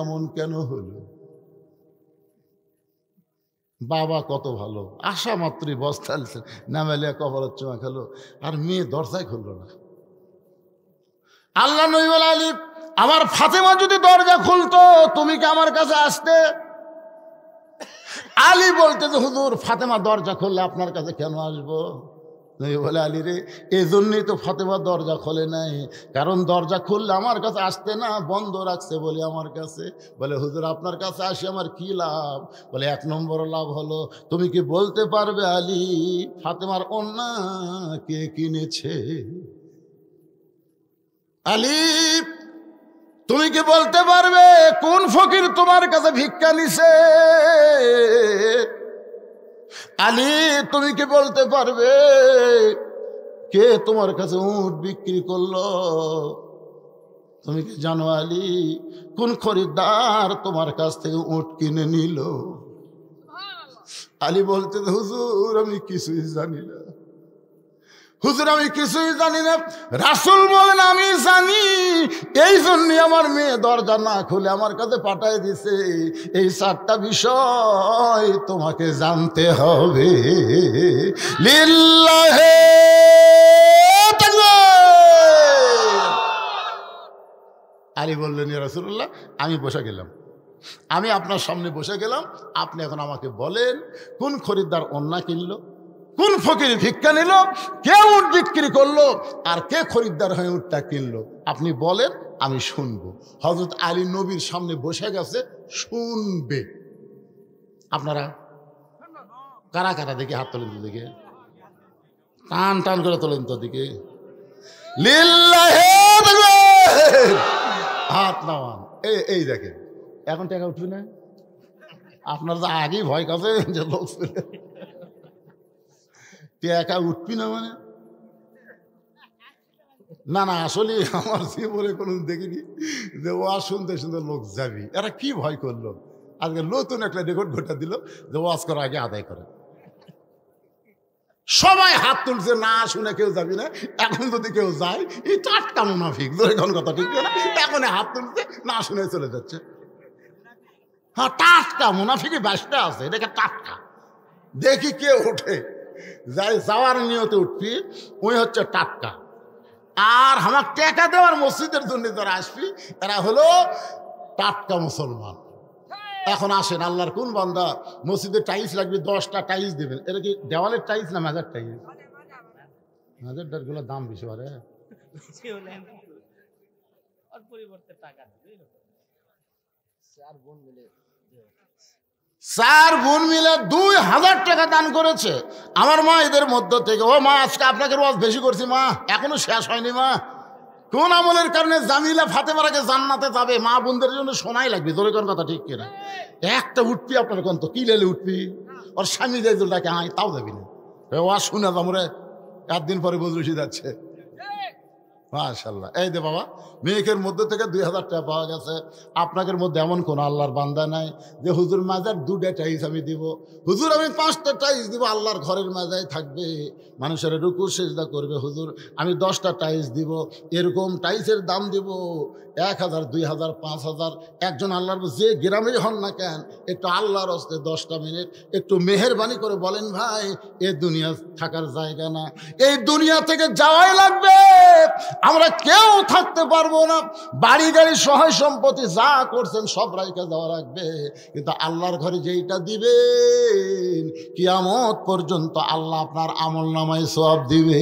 এমন কেন হলো? বাবা কত ভালো, আশা মাত্রই বস্তা নামাইলে কপালের চুমা খেলো, আর মেয়ে দরজায় খুললো না। আল্লাহ নবী বলে, আলী আমার ফাতেমা যদি দরজা খুলতো তুমি কি আমার কাছে আসতে? আলী বলতে যে, হুজুর ফাতেমা দরজা খুললে আপনার কাছে কেন আসবো? নবী বলে, আলী রে, এই জন্যই তো ফাতেমা দরজা খোলে নাই, কারণ দরজা খুললে আমার কাছে আসতে না, বন্ধ রাখছে বলে আমার কাছে। বলে, হুজুর আপনার কাছে আসি আমার কি লাভ? বলে, 1 নম্বর লাভ হলো, তুমি কি বলতে পারবে আলী ফাতেমার ওন্না কে কিনেছে? আলী তুমি কি বলতে পারবে কোন ফকির তোমার কাছে ভিক্ষা নিছে? আলী তুমি কি বলতে পারবে কে তোমার কাছে উট বিক্রি করলো? তুমি কি জানো আলী কোন খরিদ্দার তোমার কাছ থেকে উট কিনে নিল? আলী বলতে, হুজুর আমি কিছুই জানি না, হুজুর আমি কিছুই জানি না। রাসূল বলেন, আমি জানি, এই জন্য আমার মেয়ে দরজা না খুলে আমার কাছে পাঠায় দিছে। এই 4টা বিষয় তোমাকে জানতে হবে। লিল্লাহে তাকবীর। আলী বললেন, ইয়া রাসূলুল্লাহ আমি বসে গেলাম, আমি আপনার সামনে বসে গেলাম, আপনি এখন আমাকে বলেন কোন খরিদ্দার ওন্না কিনলো, কোন ফকির ভিক্ষা নিল, কে উট বিক্রি করলো, আর কে খরিদ্দার হয়ে উটটা কিনলো, আপনি বলেন আমি শুনবো। হযরত আলী নবীর সামনে বসে গেছে, শুনবে। আপনারা কারা কারা দেখি হাত তোলেন তো, দিকে টান টান করে তোলেন তো দিকে। লিল্লাহে তাকবীর। হাত নামান। এই দেখেন, এখন টাকা উঠবে না? আপনার তো আগেই ভয় কাছে যে লোক টাকা উঠবি না, মানে না না, আসলে আমার জীবনে কোনো দেখিনি যে ওয়াজ শুনতে শুনতে লোক যাবি। এরা কি ভয় করলো? আজকে নতুন একটা রেকর্ড ঘটা দিল যে ওয়াজ করার আগে আদায় করে। সবাই হাত তুলছে, না শুনে কেউ যাবি না। এখন যদি কেউ যায়, এই টাটকা মুনাফিক, এখন কথা ঠিক না, এখন হাত তুলছে, না শুনে চলে যাচ্ছে। হ্যাঁ, টাটকা মুনাফিকই 22টা আছে, এটাকে টাটকা। দেখি কে ওঠে, যাই যাওয়ার নিয়তে উঠবি, ওই হচ্ছে টাটকা। আর আমার টাকা দেওয়ার মসজিদের জন্য যারা আসবি, এরা হলো টাটকা মুসলমান। এখন আসেন, আল্লাহর কোন বান্দা মসজিদের টাইলস লাগবে, 10টা টাইলস দেবেন। এটা কি দেওয়ালের টাইলস না মেজার টাইলস? মেজার গুলোর দাম বেশি পারে। চার বোন মিলে 2000 টাকা দান করেছে আমার মা এদের মধ্য থেকে। ও মা, আজকে আপনাকে রোজ বেশি করছি মা, এখনো শেষ হয়নি মা। কোন আমলের কারণে জামিলা ফাতেমার আগে জান্নাতে যাবে? মা বোনদের জন্য শোনাই লাগবে। তোর কোন কথা ঠিক কিনা? একটা উঠবি আপনার কোন তো কি লেলে উঠবি, ওর স্বামী যে ডাকে আয় তাও যাবি না। ও শুনে যাবো রে, 1 দিন পরে বজরুসি যাচ্ছে। মাশাআল্লাহ। এই যে বাবা, মেয়েকের মধ্যে থেকে 2000 টাকা পাওয়া গেছে। আপনাদের মধ্যে এমন কোন আল্লাহর বান্দা নাই যে হুজুর মাজার 2টা টাইস আমি দিব, হুজুর আমি 5টা টাইস দিব, আল্লাহর ঘরের মাজায় থাকবে, মানুষের রুকু সিজদা করবে, হুজুর আমি 10টা টাইস দিব, এরকম টাইসের দাম দিব 1000, 2000, 5000। একজন আল্লাহর যে গ্রামেই হন না কেন, একটু আল্লাহর হস্তে 10টা মিনিট একটু মেহেরবানি করে বলেন, ভাই এ দুনিয়া থাকার জায়গা না, এই দুনিয়া থেকে যাওয়াই লাগবে, আমরা কেউ থাকতে পারবো না, বাড়ি গাড়ি সহায় সম্পত্তি যা করছেন সব রাইখা যাওয়া লাগবে, কিন্তু আল্লাহর ঘরে যেইটা দিবেন কিয়ামত পর্যন্ত আল্লাহ আপনার আমল নামায় সওয়াব দিবে।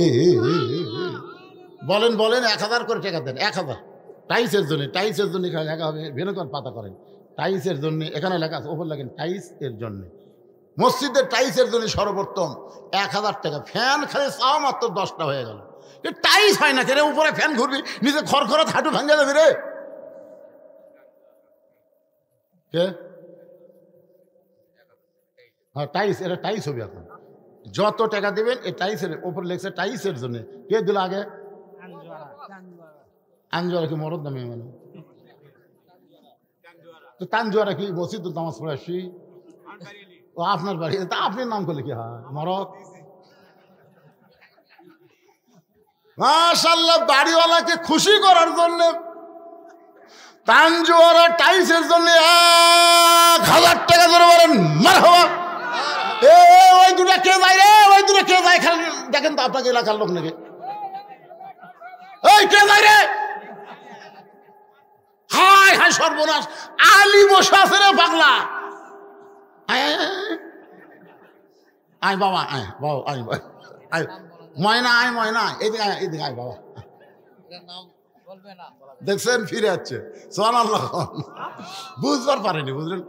বলেন বলেন, 1000 করে টাকা দেন, 1000 টাইসের জন্য, টাইসের জন্য লেখা হবে, ভেনুকর পাতা করেন টাইসের জন্য, এখানে লেখা আছে ওপর লাগেন টাইস এর জন্য, মসজিদের টাইসের জন্য সর্বোত্তম 1000 টাকা। ফ্যান খালি চাও মাত্র 10টা হয়ে গেল, টাইস হয় না কেন, উপরে ফ্যান ঘুরবি, নিচে খড়খড়া হাঁটু ভাঙে যাবি রে। কে? হ্যাঁ টাইস, এটা টাইস হবে এখন, যত টাকা দেবেন এই টাইসের ওপর লেখছে টাইসের জন্য। কে দিল আগে? আঞ্জোয়ারা কি মরদ নামে মানে? তো তানজোয়ারা কি বসি তো নামাজ পড়ে আসি, ও আপনার বাড়ি, তা আপনার নাম করলে কি হয় মরদ? মাশাআল্লাহ, বাড়িওয়ালাকে খুশি করার জন্য তানজোয়ারা টাইসের জন্য 1000 টাকা ধরে বলেন মারহাবা। ওই দুটা কে যায় রে, ওই দুটা কে যায়? খালি দেখেন তো আপনাকে এলাকার লোক নাকি, ওই কে যায় রে? হায় হায় সর্বনাশ, আলী বসে আছে রে পাগলা। আয় বাবা, আয় বাবা, আয় আয় ময়না, আয় ময়না, এদিকে আয়, এদিকে আয় বাবা। দেখছেন ফিরে যাচ্ছে, সুবহানাল্লাহ, বুঝবার পারেনি, বুঝলেন?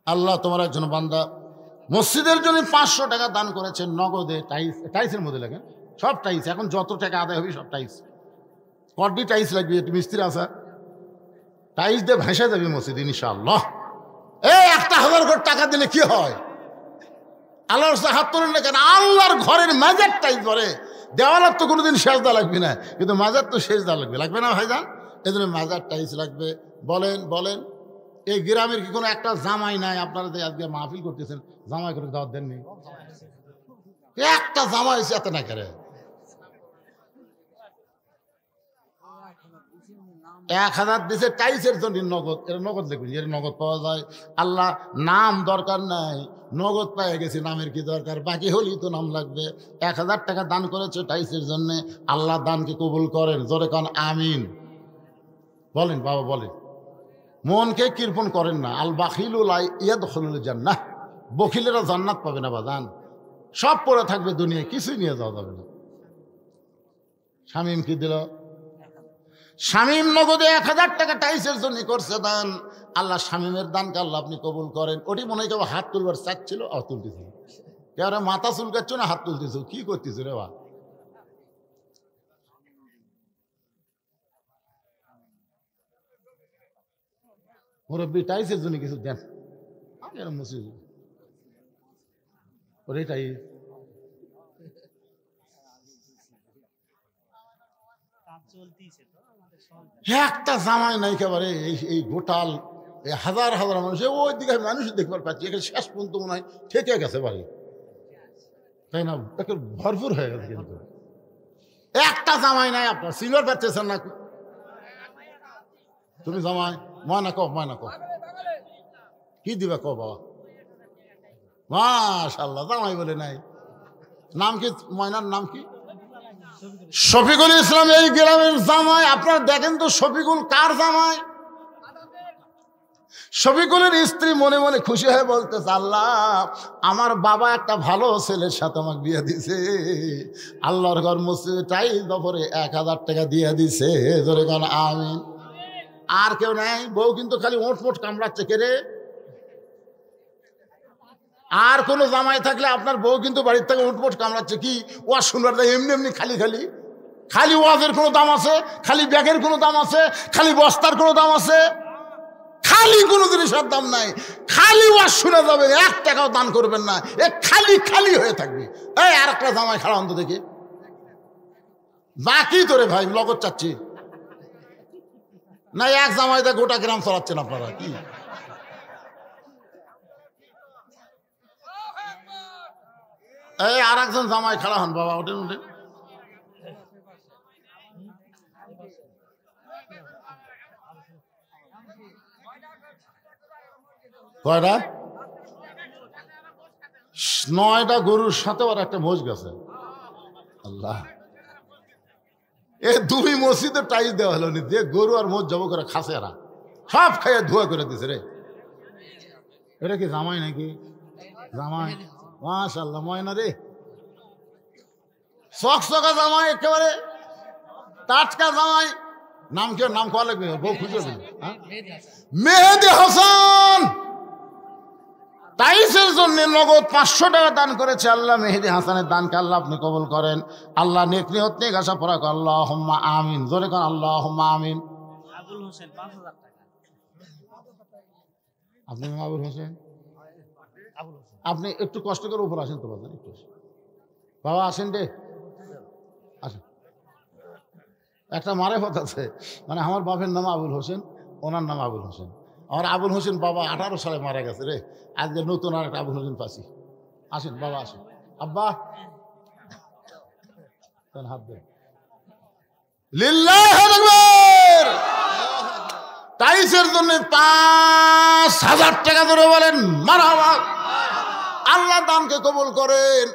আল্লাহ তোমার একজন বান্দা মসজিদের জন্য 500 টাকা দান করেছেন নগদে, টাইস, টাইসের মধ্যে লাগেন সব টাইস, এখন যত টাকা আদায় হবে সব টাইস, কডি টাইস লাগবে, একটু মিস্ত্রি আছে, টাইস দিয়ে ভেসে যাবে মসজিদ ইনশাআল্লাহ। এই 1000 কোটি টাকা দিলে কি হয়? আল্লাহর হাত তোলেন না কেন? আল্লাহর ঘরের মাজার টাইস ধরে, দেওয়ালার তো কোনোদিন সেজদা লাগবে না, কিন্তু মাজার তো সেজদা লাগবে, লাগবে না ভাইজান? এই জন্য মাজার টাইস লাগবে। বলেন বলেন, এই গ্রামের কি কোনো একটা জামাই নাই? আপনারা যে আজকে মাহফিল করতেছেন, জামাই করে দাওয়াত দেননি? একটা জামাই এসে এত না করে 1000 দিছে টাইসের জন্য নগদ, এর নগদ দেখবেন, এর নগদ পাওয়া যায়। আল্লাহ নাম দরকার নাই, নগদ পেয়ে গেছি, নামের কি দরকার? বাকি হলেই তো নাম লাগবে। 1000 টাকা দান করেছে টাইসের জন্য, আল্লাহ দানকে কবুল করেন, জোরে কান আমিন বলেন বাবা, বলেন। মনকে কৃপণ করেন না, আল বাখিলু লা ইয়াদখুলুল জান্নাহ, বখিলেরা জান্নাত পাবে না বাজান, সব পড়ে থাকবে দুনিয়ায়, কিছুই নিয়ে যাওয়া যাবে না। শামীম কি দিল? শামীম নগদে 1000 টাকা টাইসের জন্য করছে দান। আল্লাহ শামীমের দানকে আল্লাহ আপনি কবুল করেন। ওটি মনে হয় কেউ হাত তুলবার চাচ্ছিল, তুলতেছে, কেউ মাথা চুলকাচ্ছ না, হাত তুলতেছ, কি করতেছ রে বা? মুরব্বী টাইসের জন্য কিছু দেন, ওরে টাইস একটা জামাই নাই একেবারে, এই গোটাল হাজার হাজার মানুষ, ওই দিকে মানুষ দেখবার পাচ্ছি, এখানে শেষ পর্যন্ত মনে হয় ঠেকে গেছে বাড়ি, তাই না? ভরপুর হয়ে গেছে, কিন্তু একটা জামাই নাই। আপনার সিনিয়র পাচ্ছেন না? তুমি জামাই ময়না কো, ময়না কো, কি দিবা কো বাবা? মাশাআল্লাহ, জামাই বলে নাই। নাম কি ময়নার? নাম কি? শফিকুল ইসলাম এই গ্রামের জামাই। আপনারা দেখেন তো শফিকুল কার জামাই? শফিকুলের স্ত্রী মনে মনে খুশি হয়ে বলতেছে, আল্লাহ আমার বাবা একটা ভালো ছেলের সাথে আমাকে বিয়ে দিছে, আল্লাহর ঘর মসজিদে টাইস দপরে 1000 টাকা দিয়ে দিছে, ধরে গান আমিন। আর কেউ নাই, বউ কিন্তু খালি ওঁটমোট কামড়াচ্ছে, কে রে? আর কোন জামাই থাকলে আপনার বউ কিন্তু বাড়ির থেকে উঠমোট কামড়াচ্ছে, কি ওয়াজ শুনবার দেয় এমনি এমনি, খালি খালি খালি ওয়াজের কোনো দাম আছে? খালি ব্যাগের কোনো দাম আছে? খালি বস্তার কোনো দাম আছে? খালি খালি কোনো জিনিসের দাম নাই, খালি ওয়াজ শুনে যাবে, 1 টাকাও দান করবেন না, এ খালি খালি হয়ে থাকবে। এই আর একটা জামাই খাড়া অন্ত দেখি, বাকি তোরে ভাই লগত চাচ্ছি না, এক জামাইতে গোটা গ্রাম চলাচ্ছেন আপনারা কি? এই আর একজন জামাই খাড়া হন বাবা, ওঠেন ওঠেন। কয়টা? 9টা গরুর সাথে আর একটা মোষ গেছে। আল্লাহ, এ 2 মসজিদে টাইস দেওয়া হলো নি, যে গরু আর মোষ জব করে খাসে, এরা সব খাইয়ে ধোয়া করে দিছে রে। এটা কি জামাই নাকি? জামাই মাশাআল্লাহ, ময়না রে, চকচকা জামাই, একেবারে টাটকা জামাই। নাম কি? নাম কোয়া লাগবে, বউ খুঁজে দিন। মেহেদী হাসান টাইসের জন্য নগদ 500 টাকা দান করেছে। আল্লাহ মেহেদী হাসানের দানকে আল্লাহ আপনি কবুল করেন। আল্লাহ নেক নিয়ত নিয়ে আশা পড়া কর, আল্লাহুম্মা আমিন। জোরে কর আল্লাহুম্মা আমিন। আবুল হোসেন 5000 টাকা। আপনি আবুল হোসেন, আপনি একটু কষ্ট করে উপর আসেন তো বাবা, একটু বাবা আসেন রে, আসেন। একটা মারেফত আছে, মানে আমার বাপের নাম আবুল হোসেন, ওনার নাম আবুল হোসেন। আমার আবুল হোসেন বাবা 18 সালে মারা গেছে রে, আজকে নতুন আর একটা আবুল হোসেন পাচ্ছি। আসেন বাবা আসেন। আব্বা হাত দেন। লিল্লাহু আকবার। টাইসের জন্য 5000 টাকা ধরে বলেন মারহাবা। আল্লাহ দানকে কবুল করেন।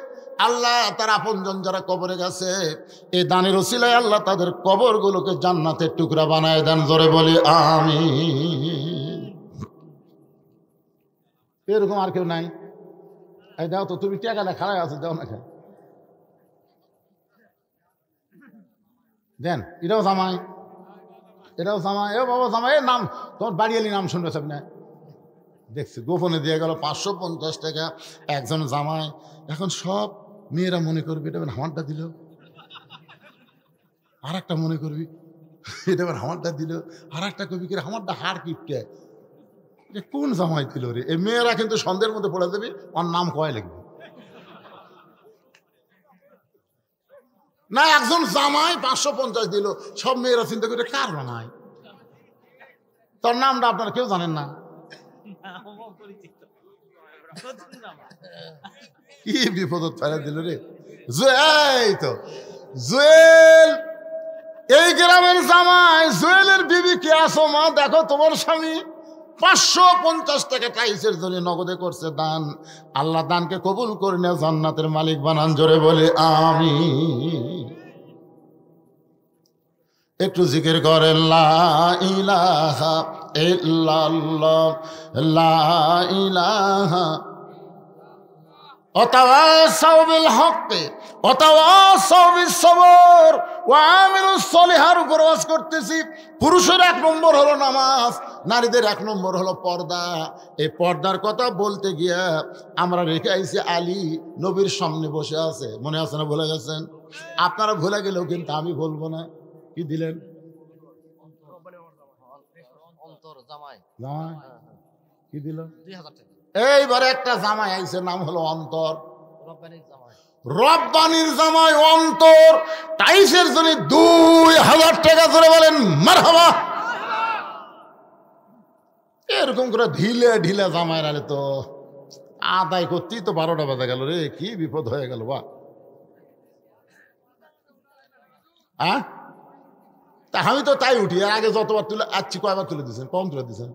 আল্লাহ তার আপনজন যারা কবরে গেছে, এই দানের ওসিলায় আল্লাহ তাদের কবরগুলোকে জান্নাতের টুকরা বানায় দেন। জোরে বলি আমিন। এরকম আর কেউ নাই? এই দাও তো, তুমি টাকাটা খারাপ আছে, দাও না খায় দেন। এটাও জামাই, এটাও জামাই। এ বাবা জামাই, এর নাম তোমার বাড়িয়ালি নাম শুনবে সব না, দেখছি গোপনে দিয়ে গেল 550 টাকা একজন জামাই। এখন সব মেয়েরা মনে করবে এটা আমারটা দিল, আর একটা মনে করবি এটা আমারটা দিল, আর একটা কবি করে আমারটা হার কিপটে, কোন জামাই দিল রে? এই মেয়েরা কিন্তু সন্দেহের মধ্যে পড়ে দেবে, ওর নাম কয় লিখবে না। একজন জামাই 550 দিল, সব মেয়েরা চিন্তা করে কার জামাই, তোর নামটা আপনারা কেউ জানেন না। কি বিপদ ফেলে দিল রে। এই তো জুয়েল, এই গ্রামের জামাই জুয়েলের বিবি কে আসো মা, দেখো তোমার স্বামী 550 টাকা টাইসের জন্য নগদে করছে দান। আল্লাহ দানকে কবুল করে না, জান্নাতের মালিক বানান। জোরে বলে আমিন। একটু জিকির করেন লা ইলাহা ইল্লাল্লাহ, লা ইলাহা ওয়াতাওয়াসাউ বিল হক ওয়াতাওয়াসাউ বিস সবর ওয়া আমিলুস সলিহার উপর ওয়াজ করতেছি। পুরুষের 1 নম্বর হলো নামাজ, নারীদের 1 নম্বর হলো পর্দা। এই পর্দার কথা বলতে গিয়া আমরা রেখে আইছি আলী নবীর সামনে বসে আছে, মনে আছে না? ভুলে গেছেন? আপনারা ভুলে গেলেও কিন্তু আমি বলবো না। কি দিলেন? জামাই কি দিল? 2000 টাকা। এইবারে একটা জামাই আইছে, নাম হলো অন্তর, রব্বানির জামাই অন্তর। টাইসের জন্য 2000 টাকা ধরে বলেন মারহাবা। এরকম করে ঢিলে ঢিলে জামাই আলে তো আদায় করতেই তো 12টা বাজে গেল রে, কি বিপদ হয়ে গেল বা। তা আমি তো তাই উঠি, আর আগে যতবার তুলে আসছি কয়বার তুলে দিচ্ছেন? কম তুলে দিচ্ছেন।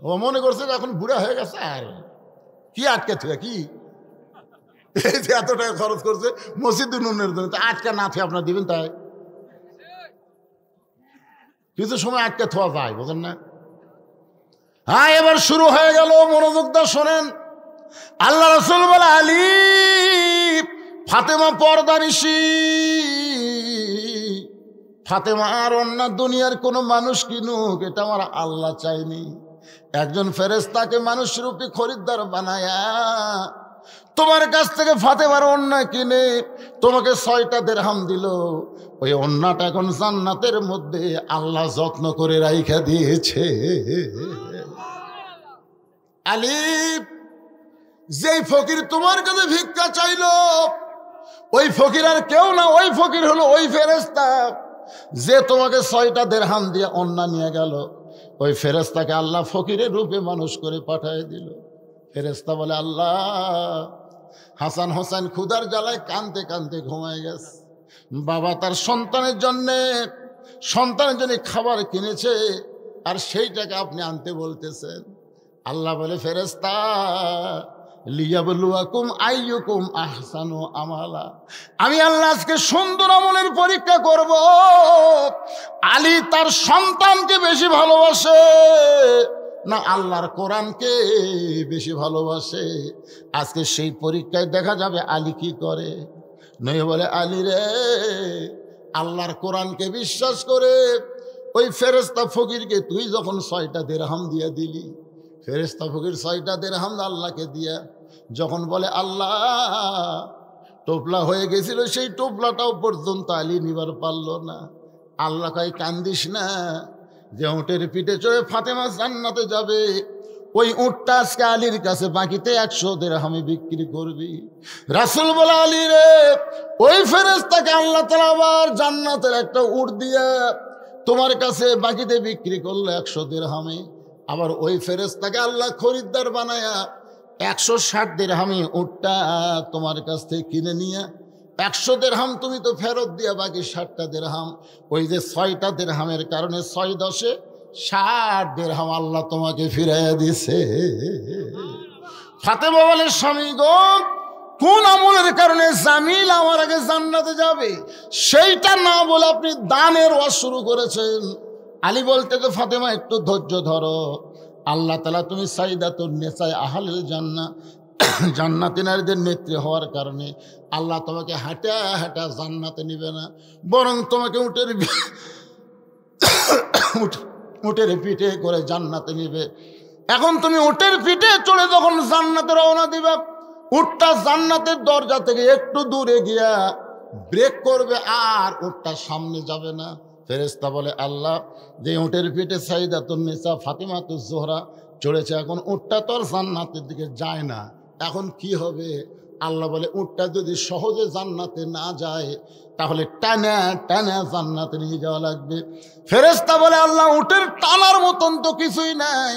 ও মনে করছে এখন বুড়া হয়ে গেছে, আর কি আটকে থেকে কি এই যে এত টাকা খরচ করছে মসজিদ উন্নয়নের জন্য, আটকা না থেকে আপনার দিবেন? তাই কিছু সময় আটকে থোয়া যায়, বোঝেন না? হ্যাঁ, এবার শুরু হয়ে গেল, মনোযোগ দিয়ে শোনেন। আল্লাহ রাসূল বলে, আলী ফাতেমা পর্দানিশী, ফাতেমা আর অন্য দুনিয়ার কোন মানুষ কিনুক, এটা আমার আল্লাহ চাইনি। একজন ফেরেশতাকে মানুষ রূপী খরিদ্দার বানায়া তোমার কাছ থেকে ফাতেমার ওন্না কিনে তোমাকে 6টা দিরহাম দিল, ওই ওন্নাটা এখন জান্নাতের মধ্যে আল্লাহ যত্ন করে রাইখা দিয়েছে। আলী, যেই ফকির তোমার কাছে ভিক্ষা চাইলো ওই ফকির আর কেউ না, ওই ফকির হলো ওই ফেরেশতা যে তোমাকে 6টা দিরহাম দিয়ে ওন্না নিয়ে গেল। ওই ফেরেশতাকে আল্লাহ ফকিরের রূপে মানুষ করে পাঠিয়ে দিল। ফেরেশতা বলে, আল্লাহ, হাসান হোসেন ক্ষুধার জ্বালায় কাঁদতে কাঁদতে ঘুমায় গেছে। বাবা তার সন্তানের জন্য খাবার কিনেছে, আর সেই টাকা আপনি আনতে বলতেছেন। আল্লাহ বলে, ফেরেশতা, লিয়াবলুয়াকুম আইয়ুকুম আহসানু আমালা, আমি আল্লাহ আজকে সুন্দর আমলের পরীক্ষা করব। আলী তার সন্তানকে বেশি ভালোবাসে না আল্লাহর কোরআনকে বেশি ভালোবাসে? আজকে সেই পরীক্ষায় দেখা যাবে আলী কি করে। নয় বলে, আলী রে, আল্লাহর কোরআনকে বিশ্বাস করে ওই ফেরেশতা ফকিরকে তুই যখন 6টা দিরহাম দিয়ে দিলি, ফেরেশতা ফকির 6টা দিরহাম আল্লাহকে দিয়া যখন বলে, আল্লাহ, টোপলা হয়ে গেছিল, সেই টোপলাটাও পর্যন্ত আলী নিবার পারল না। আল্লাহ কয়, কান্দিস না, যে উটের পিঠে চড়ে ফাতেমা জান্নাতে যাবে, ওই উটটা আজকে আলীর কাছে বাকিতে 100 দিরহামে বিক্রি করবি। রাসূল বলে, আলী রে, ওই ফেরেশতাকে আল্লাহ তাআলা আবার জান্নাতের একটা উট দিয়া তোমার কাছে বাকিতে বিক্রি করলো 100 দিরহামে। আবার ওই ফেরেশতাকে আল্লাহ খরিদ্দার বানায়া 160 দিরহামে উটটা তোমার কাছ থেকে কিনে নিয়ে 100 দিরহাম তুমি তো ফেরত দিয়া বাকি 60টা দিরহাম, ওই যে 6টা দিরহামের কারণে 6 10 60 দিরহাম আল্লাহ তোমাকে ফিরাইয়া দিছে। ফাতেমা বলে, স্বামী গো, কোন আমলের কারণে জামিল আমার আগে জান্নাতে যাবে সেইটা না বলে আপনি দানের ওয়াজ শুরু করেছেন। আলী বলতে, তো ফাতেমা একটু ধৈর্য ধরো, আল্লাহ তাআলা তুমি সাইদাতুন নিসায়ে আহলিল জান্নাহ, জান্নাতি নারীদের নেত্রী হওয়ার কারণে আল্লাহ তোমাকে হাঁটা হাঁটা জান্নাতে নিবে না, বরং তোমাকে উটের পিঠে করে জান্নাতে নিবে। এখন তুমি উটের পিঠে চড়ে যখন জান্নাতে রওনা দিবা, উটটা জান্নাতের দরজা থেকে একটু দূরে গিয়া ব্রেক করবে, আর উটটা সামনে যাবে না। ফেরেশতা বলে, আল্লাহ, যে উটের পিঠে সাইদাতুন নিসা ফাতিমাতুজ জোহরা চড়েছে, এখন উটটা তো আর জান্নাতের দিকে যায় না, এখন কি হবে? আল্লাহ বলে, উটটা যদি সহজে জান্নাতে না যায় তাহলে টানা টানা জান্নাতে নিয়ে যাওয়া লাগবে। ফেরেশতা বলে, আল্লাহ, উটের টানার মতন তো কিছুই নাই,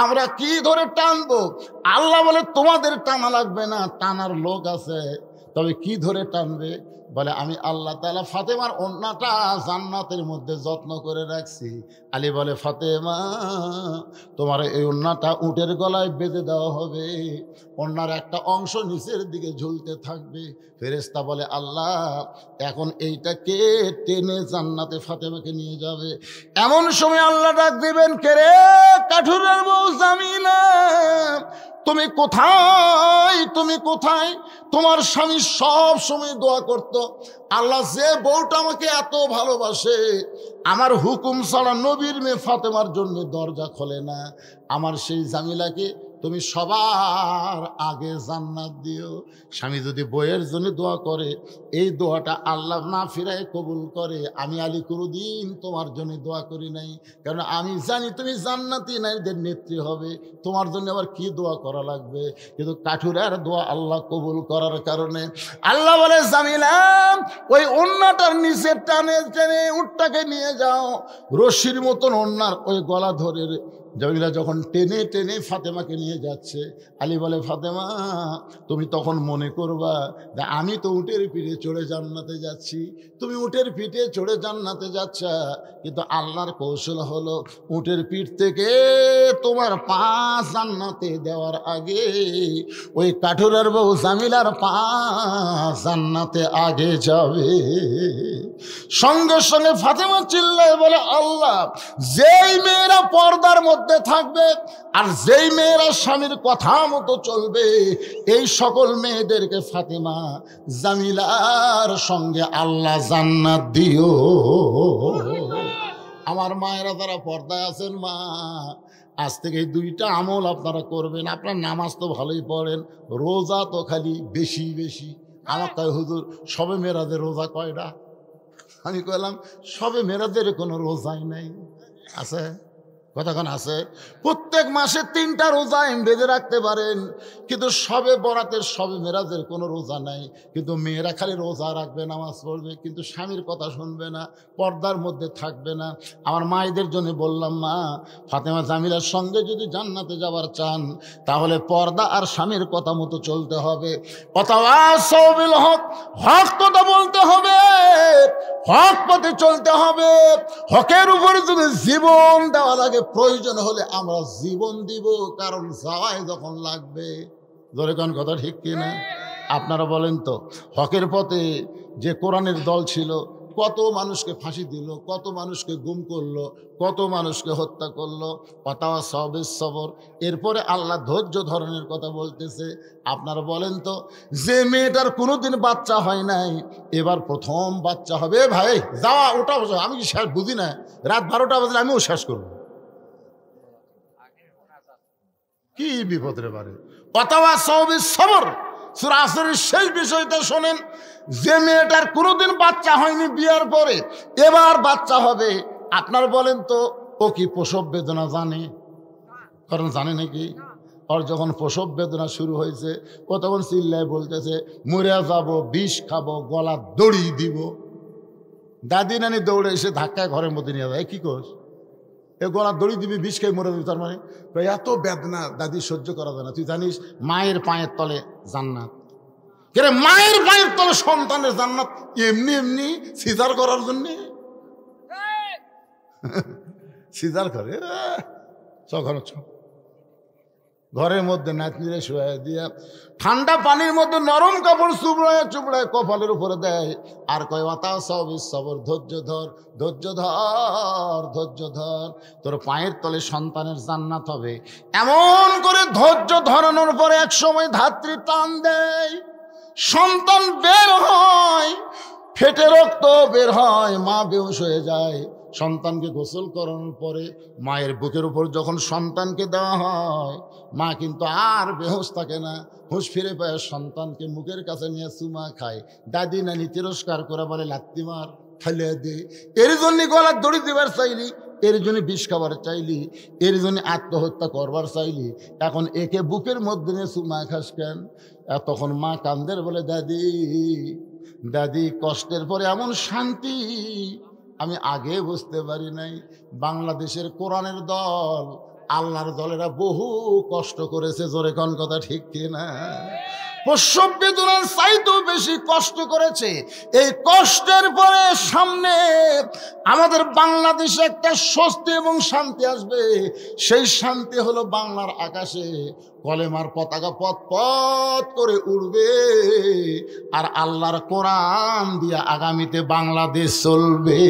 আমরা কি ধরে টানবো? আল্লাহ বলে, তোমাদের টানা লাগবে না, টানার লোক আছে, তবে কি ধরে টানবে? বলে, আমি আল্লাহ তাআলা ফাতেমার ওন্নাটা জান্নাতের মধ্যে যত্ন করে রাখছি। আলী বলে, ফাতেমা, তোমার এই ওন্নাটা উটের গলায় বেঁধে দেওয়া হবে, ওন্নার একটা অংশ নিচের দিকে ঝুলতে থাকবে। ফেরেশতা বলে, আল্লাহ, এখন এইটা কে টেনে জান্নাতে ফাতেমাকে নিয়ে যাবে? এমন সময় আল্লাহ ডাক দিবেন, কে রে কাঠুরের বউ জামিলা, তুমি কোথায়? তুমি কোথায়? তোমার স্বামী সব সময় দোয়া করত, আল্লাহ, যে বউটা আমাকে এত ভালোবাসে, আমার হুকুম ছাড়া নবীর মেয়ে ফাতেমার জন্য দরজা খোলে না, আমার সেই জামিলাকে তুমি সবার আগে জান্নাত দিও। স্বামী যদি বইয়ের জন্য দোয়া করে, এই দোয়াটা আল্লাহ না ফিরায় কবুল করে। আমি আলী কোনোদিন তোমার জন্য দোয়া করি নাই, কারণ আমি জানি তুমি জান্নাতি নারীদের নেত্রী হবে, তোমার জন্য আবার কি দোয়া করা লাগবে। কিন্তু কাঠুরের দোয়া আল্লাহ কবুল করার কারণে আল্লাহ বলে, জামিলা, ওই ওন্নাটার নিচে টানে টেনে উটটাকে নিয়ে যাও, রশির মতন ওন্নার ওই গলা ধরে। জামিলা যখন টেনে টেনে ফাতেমাকে নিয়ে যাচ্ছে, আলী বলে, ফাতেমা, তুমি তখন মনে করবা যে আমি তো উটের পিঠে চড়ে জান্নাতে যাচ্ছি, তুমি উটের পিঠে চড়ে জান্নাতে যাচ্ছ, কিন্তু আল্লাহর কৌশল হলো উটের পিঠ থেকে তোমার পা জান্নাতে দেওয়ার আগে ওই কাঠুরের বউ জামিলার পা জান্নাতে আগে যাবে। সঙ্গে সঙ্গে ফাতেমা চিল্লায় বলে, আল্লাহ, যেই মেয়েরা পর্দার মধ্যে থাকবে আর যেই মেয়েরা স্বামীর কথা মতো চলবে, এই সকল মেয়েদেরকে ফাতেমা জামিলার সঙ্গে আল্লাহ জান্নাত দিও। আমার মায়েরা যারা পর্দায় আছেন, মা, আজ থেকে এই দুইটা আমল আপনারা করবেন। আপনার নামাজ তো ভালোই পড়েন, রোজা তো খালি বেশি বেশি। আমার কয় হুজুর সবে মেরাজের রোজা কয়টা? আমি কইলাম সবে মেরাজের কোনো রোজাই নাই। আছে কতক্ষণ আছে? প্রত্যেক মাসে 3টা রোজা বেঁধে রাখতে পারেন, কিন্তু সবে বরাতের সবে মেরাজের কোনো রোজা নাই। কিন্তু মেয়েরা খালি রোজা রাখবে, নামাজ পড়বে, কিন্তু স্বামীর কথা শুনবে না, পর্দার মধ্যে থাকবে না। আমার মায়েদের জন্য বললাম, মা ফাতেমা জামিলার সঙ্গে যদি জান্নাতে যাবার চান তাহলে পর্দা আর স্বামীর কথা মতো চলতে হবে। ওয়াতাওয়াসাউ বিল হক, হক কথা বলতে হবে, হক পথে চলতে হবে। হকের উপরে যদি জীবন দেওয়া লাগে, প্রয়োজন হলে আমরা জীবন দিব, কারণ যাওয়াই যখন লাগবে। ধরে কোন কথা ঠিক কিনা? আপনারা বলেন তো, হকের পথে যে কোরআনের দল ছিল, কত মানুষকে ফাঁসি দিল, কত মানুষকে গুম করলো, কত মানুষকে হত্যা করলো। ওয়াতাওয়াসাউ বিস সবর। এরপরে আল্লাহ ধৈর্য ধরনের কথা বলতেছে। আপনারা বলেন তো, যে মেয়েটার কোনোদিন বাচ্চা হয় নাই, এবার প্রথম বাচ্চা হবে। ভাই যাওয়া ওটা আমি কি শেষ বুঝি না? রাত 12টা বাজলে আমিও শেষ করবো। কি বিপদের বারে! ওয়াতাওয়াসাউ বিস সবর। সূরা আসরের শেষ বিষয়টা শোনেন, যে মেয়েটার কোনোদিন বাচ্চা হয়নি বিয়ার পরে এবার বাচ্চা হবে, আপনার বলেন তো ও কি প্রসব বেদনা জানে? কারণ জানে নাকি? ওর যখন প্রসব বেদনা শুরু হয়েছে, ও তখন চিল্লায় বলতেছে, মরে যাব, বিষ খাবো, গলা দড়ি দিব। দাদি নানি দৌড়ে এসে ধাক্কায় ঘরের মধ্যে নিয়ে যায়। কি কোস? এ গলা দড়ি দিবি, বিষ খেয়ে মরে দিবি? তার মানে এত বেদনা দাদি সহ্য করা যায় না। তুই জানিস মায়ের পায়ের তলে জান্নাত। কেরে মায়ের পায়ের তলে সন্তানের জান্নাত এমনি এমনি সিজার করার জন্যে? সিজার করে ঘরের মধ্যে নাতনিরে শুয়ে দিয়া ঠান্ডা পানির মধ্যে নরম কাপড় চুবড়ায় চুবড়ায় কপালের উপরে দেয়, আর কয় ওয়াতাওয়াসাউ বিস সবর, ধৈর্য ধর, ধৈর্য ধর, ধৈর্য ধর, তোর পায়ের তলে সন্তানের জান্নাত হবে। এমন করে ধৈর্য ধরানোর পরে এক সময় ধাত্রী টান দেয়, সন্তান বের হয়, ফেটে রক্ত বের হয়, মা বেহুশ হয়ে যায়। সন্তানকে গোসল করানোর পরে মায়ের বুকের উপর যখন সন্তানকে দেওয়া হয়, মা কিন্তু আর বেহুশ থাকে না, হুঁশ ফিরে পায়, সন্তানকে মুখের কাছে নিয়ে চুমা খায়। দাদি নানি তিরস্কার করে বলে, লাত্তি মার, ফেলে দে। এর জন্য গলার দড়ি দিবার চাইলি, এর জন্য বিষ খাবার চাইলি, এর জন্য আত্মহত্যা করবার চাইলি, এখন একে বুকের মধ্যে নিয়ে চুমা খাস কেন? তখন মা কান্দের বলে, দাদি দাদি কষ্টের পরে এমন শান্তি আমি আগে বুঝতে পারি নাই। বাংলাদেশের কোরআনের দল, আল্লাহর দলেরা বহু কষ্ট করেছে। জোরে কোন কথা ঠিক কিনা? প্রসব বেদনার চাইতেও বেশি কষ্ট করেছে। এই কষ্টের পরে সামনে আমাদের বাংলাদেশে একটা স্বস্তি এবং শান্তি আসবে। সেই শান্তি হলো বাংলার আকাশে কলেমার পতাকা পথ পথ করে উড়বে, আর আল্লাহর কোরআন দিয়ে আগামীতে বাংলাদেশ চলবে।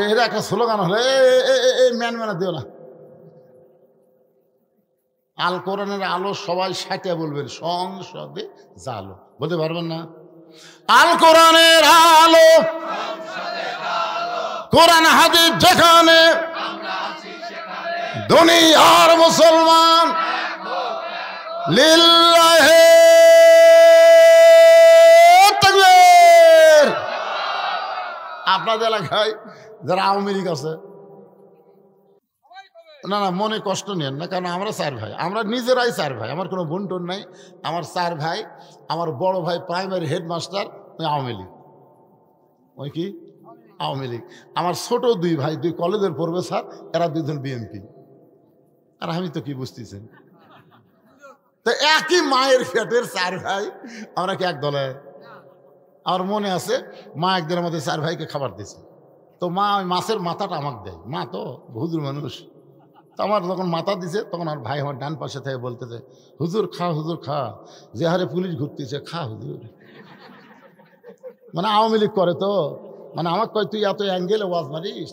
এর একটা স্লোগান হলে ম্যান ম্যানা দিও না। আল কোরআনের আলো সবাই সাইটা বলবেন, সংসদে জালো বলতে পারবেন না? আল কোরআনের আলো, কোরআন হাদিস যেখানে, দুনিয়ার মুসলমান লিল্লাহি তাকবীর। আপনাদের এলাকায় যারা আওয়ামী লীগ আছে, না না মনে কষ্ট নেন না, কারণ আমরা 4 ভাই, আমরা নিজেরাই 4 ভাই, আমার কোনো বোন টোন নাই। আমার 4 ভাই, আমার বড় ভাই প্রাইমারি হেডমাস্টার, আওয়ামী লীগ, ওই কি আওয়ামী লীগ। আমার ছোট 2 ভাই 2 কলেজের পড়বে স্যার, এরা 2জন বিএনপি। আর আমি তো কি বুঝতেছেন, তো একই মায়ের পেটের 4 ভাই, আমরা কি এক দলে? আমার মনে আছে মা একদিন আমাদের 4 ভাইকে খাবার দিয়েছে, তো মা ওই মাছের মাথাটা আমাকে দেয়, মা তো হুজুর মানুষ। তো আমার যখন মাথা দিছে, তখন আমার ভাই আমার ডান পাশে থেকে বলতেছে, হুজুর খা, হুজুর খা, যে হারে পুলিশ ঘুরতেছে, খা হুজুর। মানে আওয়ামী লীগ করে তো, মানে আমাকে কয় তুই এত অ্যাঙ্গেলে ওয়াজ মারিস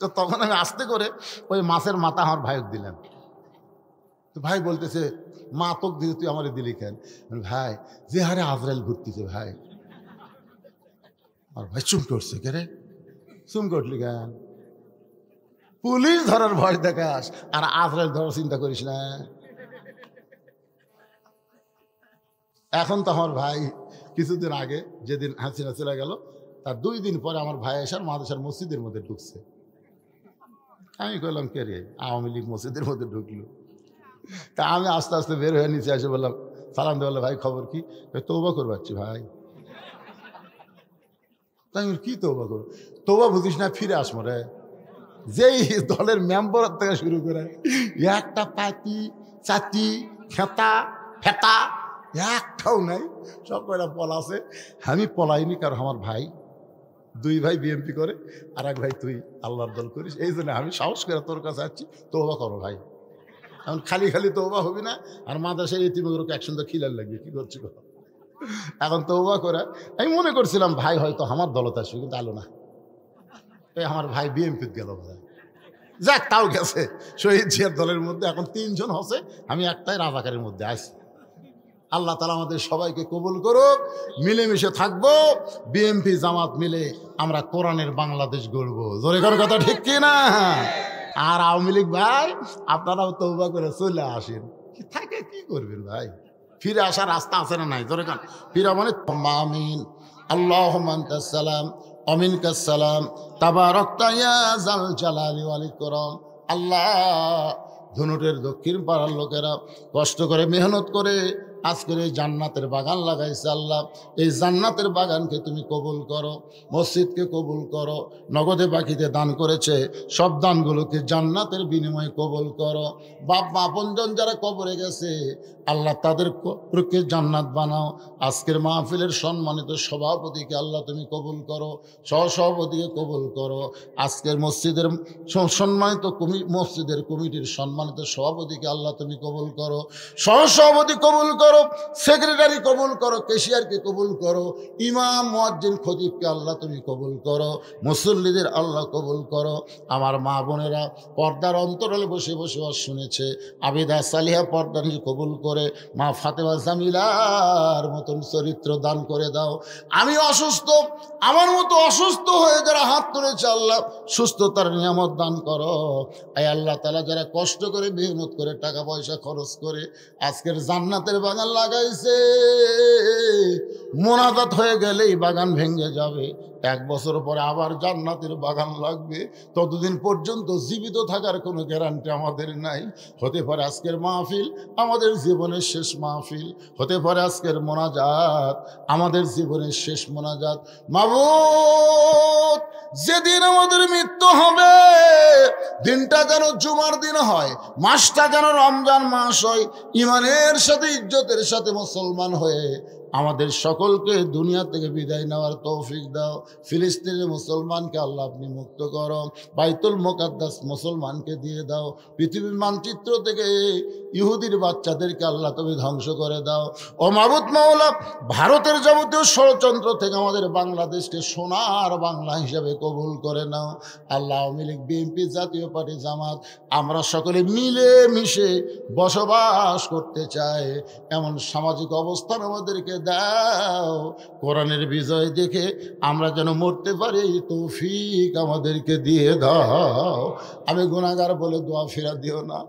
তো তখন আমি আস্তে করে ওই মাছের মাথা আমার ভাইক দিলাম। তো ভাই বলতেছে মা তোক দিয়ে তুই আমার দিলি কেন? ভাই যে হারে আজরাইল ঘুরতেছে ভাই। আর ভাই চুম করছে কে রে? চুম করলি কেন? পুলিশ ধরার ভয় দেখাস আর আজরাইল ধরার চিন্তা করিস না। এখন তো আমার ভাই কিছুদিন আগে যেদিন হাসিনা চলে গেল তার 2 দিন পরে আমার ভাই এসে মাদ্রাসার মসজিদের মধ্যে ঢুকছে। আমি কইলাম কে রে? আওয়ামী লীগ মসজিদের মধ্যে ঢুকলো। তা আমি আস্তে আস্তে বের হয়ে নিচে এসে বললাম, সালাম দিয়ে বললাম ভাই খবর কি? তৌবা করবাচ্ছি ভাই। তাই কি তৌবা করবো? তৌবা বুঝিস না ফিরে আসবো রে। যেই দলের মেম্বার থেকে শুরু করে একটা পাতি চাতি খেতা ফেতা একটাও নাই, সব কয়টা পলাছে। আমি পলাইনি, কারণ আমার ভাই 2 ভাই বিএমপি করে, আর এক ভাই তুই আল্লাহর দল করিস। এই জন্য আমি সাহস করে তোর কাছে আসছি, তৌবা করো ভাই। এখন খালি খালি তৌবা হবি না, আর মাদ্রাসার ইতিমগুলোকে একসঙ্গে খিলার লাগবে। কি করছি কথা? এখন তৌবা করে আমি মনে করছিলাম ভাই হয়তো আমার দলত আসবে, কিন্তু আলো না। এই আমার ভাই বিএমপিতে গেল ভাই। যাক, তাও গেছে শহীদ জিয়ার দলের মধ্যে। এখন 3 জন হচ্ছে, আমি একটাই রাজাকারের মধ্যে আছি। আল্লাহ তাআলা আমাদের সবাইকে কবুল করুক, মিলেমিশে থাকবো। বিএমপি জামাত মিলে আমরা কোরআনের বাংলাদেশ গড়বো। জোরে করে কথা ঠিক কি না? আর আওয়ামী লীগ ভাই আপনারাও তওবা করে চলে আসেন। থাকে কি করবেন ভাই? ফিরে আসার রাস্তা আছে না নাই? জোরে কান ফিরা মানে আমিন। আল্লাহুম্মা আনতাস সালাম ওয়া মিনকাস সালাম তাবারাকতা ইয়া যাল জালালি ওয়াল ইকরাম। আল্লাহ, ধনুটের দক্ষিণ পাড়ার লোকেরা কষ্ট করে মেহনত করে আজকের এই জান্নাতের বাগান লাগাইছে। আল্লাহ, এই জান্নাতের বাগানকে তুমি কবুল করো, মসজিদকে কবুল করো। নগদে বাকিতে দান করেছে, সব দানগুলোকে জান্নাতের বিনিময়ে কবুল করো। বাপ মা আপনজন যারা কবরে গেছে, আল্লাহ তাদের কবরকে জান্নাত বানাও। আজকের মাহফিলের সম্মানিত সভাপতিকে আল্লাহ তুমি কবুল করো, সহসভাপতিকে কবুল করো। আজকের মসজিদের সম্মানিত মসজিদের কমিটির সম্মানিত সভাপতিকে আল্লাহ তুমি কবুল করো, সহসভাপতি কবুল করো, সেক্রেটারি কবুল করো, ক্যাশিয়ারকে কবুল করো, ইমাম মুয়াজ্জিন খতিবকে আল্লাহ তুমি কবুল করো, মুসল্লিদের আল্লাহ কবুল করো। আমার মা বোনেরা পর্দার অন্তরালে বসে বসে শুনেছে, আবিদা সালিহা পর্দা নিয়ে কবুল করে মা ফাতেমা জামিলার মতন চরিত্র দান করে দাও। আমি অসুস্থ, আমার মতো অসুস্থ হয়ে যারা হাত তুলেছে আল্লাহ সুস্থতার নিয়ামত দান করো। আয় আল্লাহ তাআলা, যারা কষ্ট করে মেহনত করে টাকা পয়সা খরচ করে আজকের জান্নাতের বাগান লাগাইছে, মোনাজাত হয়ে গেলেই বাগান ভেঙে যাবে, 1 বছর পরে আবার জান্নাতের বাগান লাগবে। ততদিন পর্যন্ত জীবিত থাকার কোনো গ্যারান্টি আমাদের নাই। হতে পারে আজকের মাহফিল আমাদের জীবনের শেষ মাহফিল, হতে পারে আজকের মোনাজাত আমাদের জীবনের শেষ মোনাজাত। মাবুদ, যেদিন আমাদের মৃত্যু হবে, দিনটা যেন জুমার দিন হয়, মাসটা যেন রমজান মাস হয়, ইমানের সাথে ইজ্জতের সাথে মুসলমান হয়ে আমাদের সকলকে দুনিয়া থেকে বিদায় নেওয়ার তৌফিক দাও। ফিলিস্তিনের মুসলমানকে আল্লাহ আপনি মুক্ত করো, বাইতুল মুকাদ্দাস মুসলমানকে দিয়ে দাও, পৃথিবীর মানচিত্র থেকে ইহুদির বাচ্চাদেরকে আল্লাহ তুমি ধ্বংস করে দাও। ও মাবুদ মাওলা, ভারতের যাবতীয় ষড়যন্ত্র থেকে আমাদের বাংলাদেশকে সোনার বাংলা হিসাবে কবুল করে নাও। আল্লাহ, আওয়ামী লীগ, বিএনপি, জাতীয় পার্টি, জামাত, আমরা সকলে মিলে মিশে বসবাস করতে চাই, এমন সামাজিক অবস্থান আমাদেরকে দাও। কোরআনের বিজয় দেখে আমরা যেন মরতে পারি, তৌফিক আমাদেরকে দিয়ে দাও। আমি গুনাহগার বলে দোয়া ফিরা দিও না।